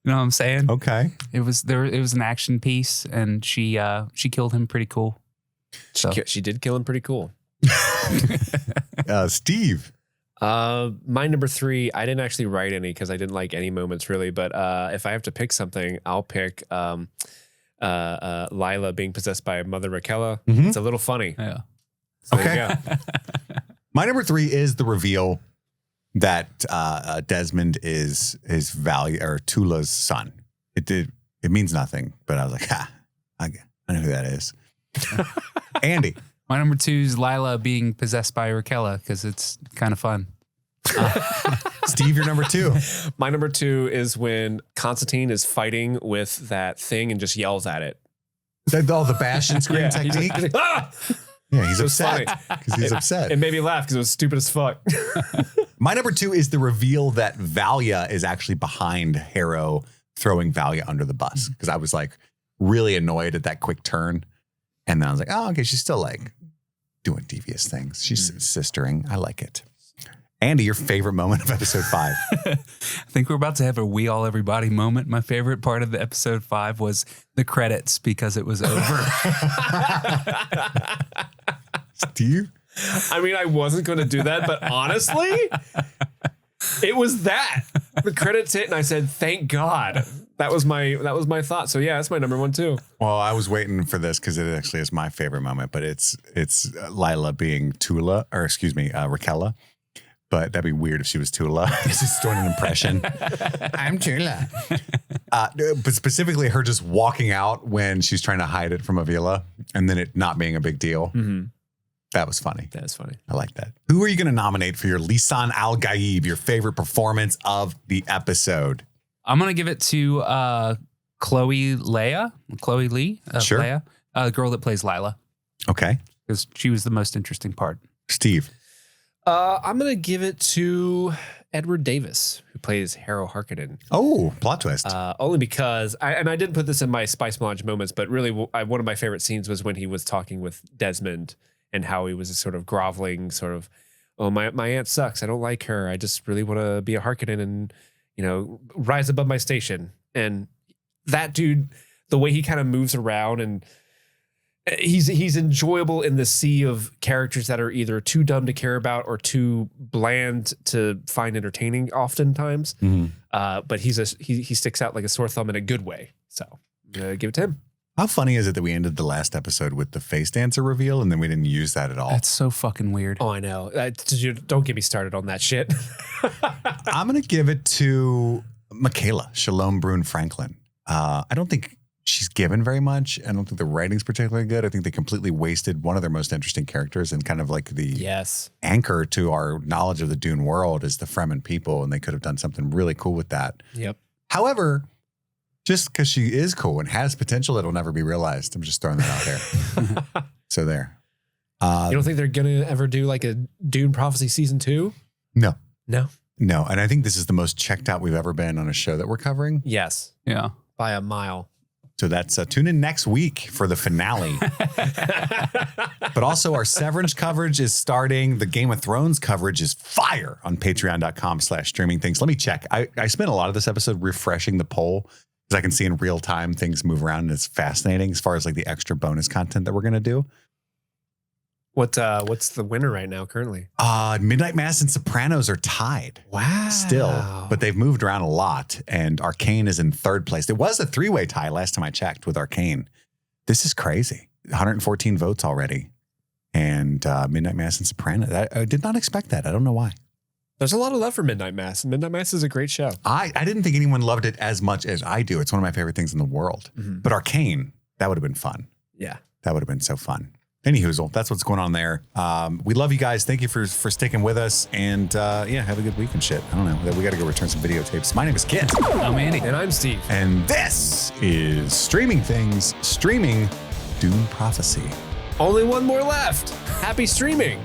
know what I'm saying? Okay. It was an action piece, and she killed him pretty cool. So. She did kill him pretty cool. Steve. My number 3, I didn't actually write any because I didn't like any moments really, but if I have to pick something, I'll pick Lila being possessed by Mother Raquella. It's a little funny. Yeah. So okay. My number 3 is the reveal that Desmond is his Tula's son. It means nothing, but I was like, I know who that is. Andy. My number 2 is Lila being possessed by Raquella because it's kind of fun. Steve, your number 2. My number 2 is when Constantine is fighting with that thing and just yells at it. The bash and scream technique. Yeah, he's upset because he's upset. It made me laugh because it was stupid as fuck. My number 2 is the reveal that Valia is actually behind Harrow throwing Valia under the bus, because I was like really annoyed at that quick turn. And then I was like, oh, okay, she's still like doing devious things. She's sistering. I like it. Andy, your favorite moment of episode 5? I think we're about to have a We All Everybody moment. My favorite part of the episode 5 was the credits because it was over. Steve? I mean, I wasn't going to do that, but honestly, it was that. The credits hit and I said, thank God. That was my thought. So yeah, that's my number 1 too. Well, I was waiting for this because it actually is my favorite moment, but it's Lila being Raquella. But that'd be weird if she was Tula. Just doing an impression. I'm Tula. But specifically her just walking out when she's trying to hide it from Avila and then it not being a big deal. Mm-hmm. That was funny. That is funny. I like that. Who are you going to nominate for your Lisan al-Gaib, your favorite performance of the episode? I'm going to give it to Chloe Lee, Sure. Leia, the girl that plays Lila. Okay. Because she was the most interesting part. Steve. I'm going to give it to Edward Davis, who plays Harrow Harkonnen. Oh, plot twist. Only because, I didn't put this in my Spice Melange moments, but really one of my favorite scenes was when he was talking with Desmond and how he was sort of groveling, sort of, oh, my aunt sucks. I don't like her. I just really want to be a Harkonnen and, rise above my station. And that dude, the way he kind of moves around and he's enjoyable in the sea of characters that are either too dumb to care about or too bland to find entertaining oftentimes. Mm-hmm. But he sticks out like a sore thumb in a good way. So I'm gonna give it to him. How funny is it that we ended the last episode with the face dancer reveal and then we didn't use that at all? That's so fucking weird. Oh, I know. Don't get me started on that shit. I'm going to give it to Michaela, Shalom Brune Franklin. I don't think she's given very much. I don't think the writing's particularly good. I think they completely wasted one of their most interesting characters and kind of like the anchor to our knowledge of the Dune world is the Fremen people, and they could have done something really cool with that. Yep. However, just because she is cool and has potential that'll never be realized, I'm just throwing that out there. So there. You don't think they're going to ever do like a Dune Prophecy season 2? No. No? No. And I think this is the most checked out we've ever been on a show that we're covering. Yes. Yeah. By a mile. So that's tune in next week for the finale. But also our Severance coverage is starting. The Game of Thrones coverage is fire on patreon.com/streaming things. Let me check. I spent a lot of this episode refreshing the poll because I can see in real time things move around, and it's fascinating as far as like the extra bonus content that we're going to do. What's the winner right now currently? Midnight Mass and Sopranos are tied. Wow. Still, but they've moved around a lot, and Arcane is in third place. It was a 3-way tie last time I checked with Arcane. This is crazy. 114 votes already. And Midnight Mass and Sopranos. I did not expect that. I don't know why. There's a lot of love for Midnight Mass. Midnight Mass is a great show. I didn't think anyone loved it as much as I do. It's one of my favorite things in the world. Mm-hmm. But Arcane, that would have been fun. Yeah. That would have been so fun. Anyhoozle, that's what's going on there. We love you guys. Thank you for sticking with us. And have a good week and shit. I don't know. We got to go return some videotapes. My name is Kit. I'm Andy. And I'm Steve. And this is Streaming Things, streaming Dune Prophecy. Only one more left. Happy streaming.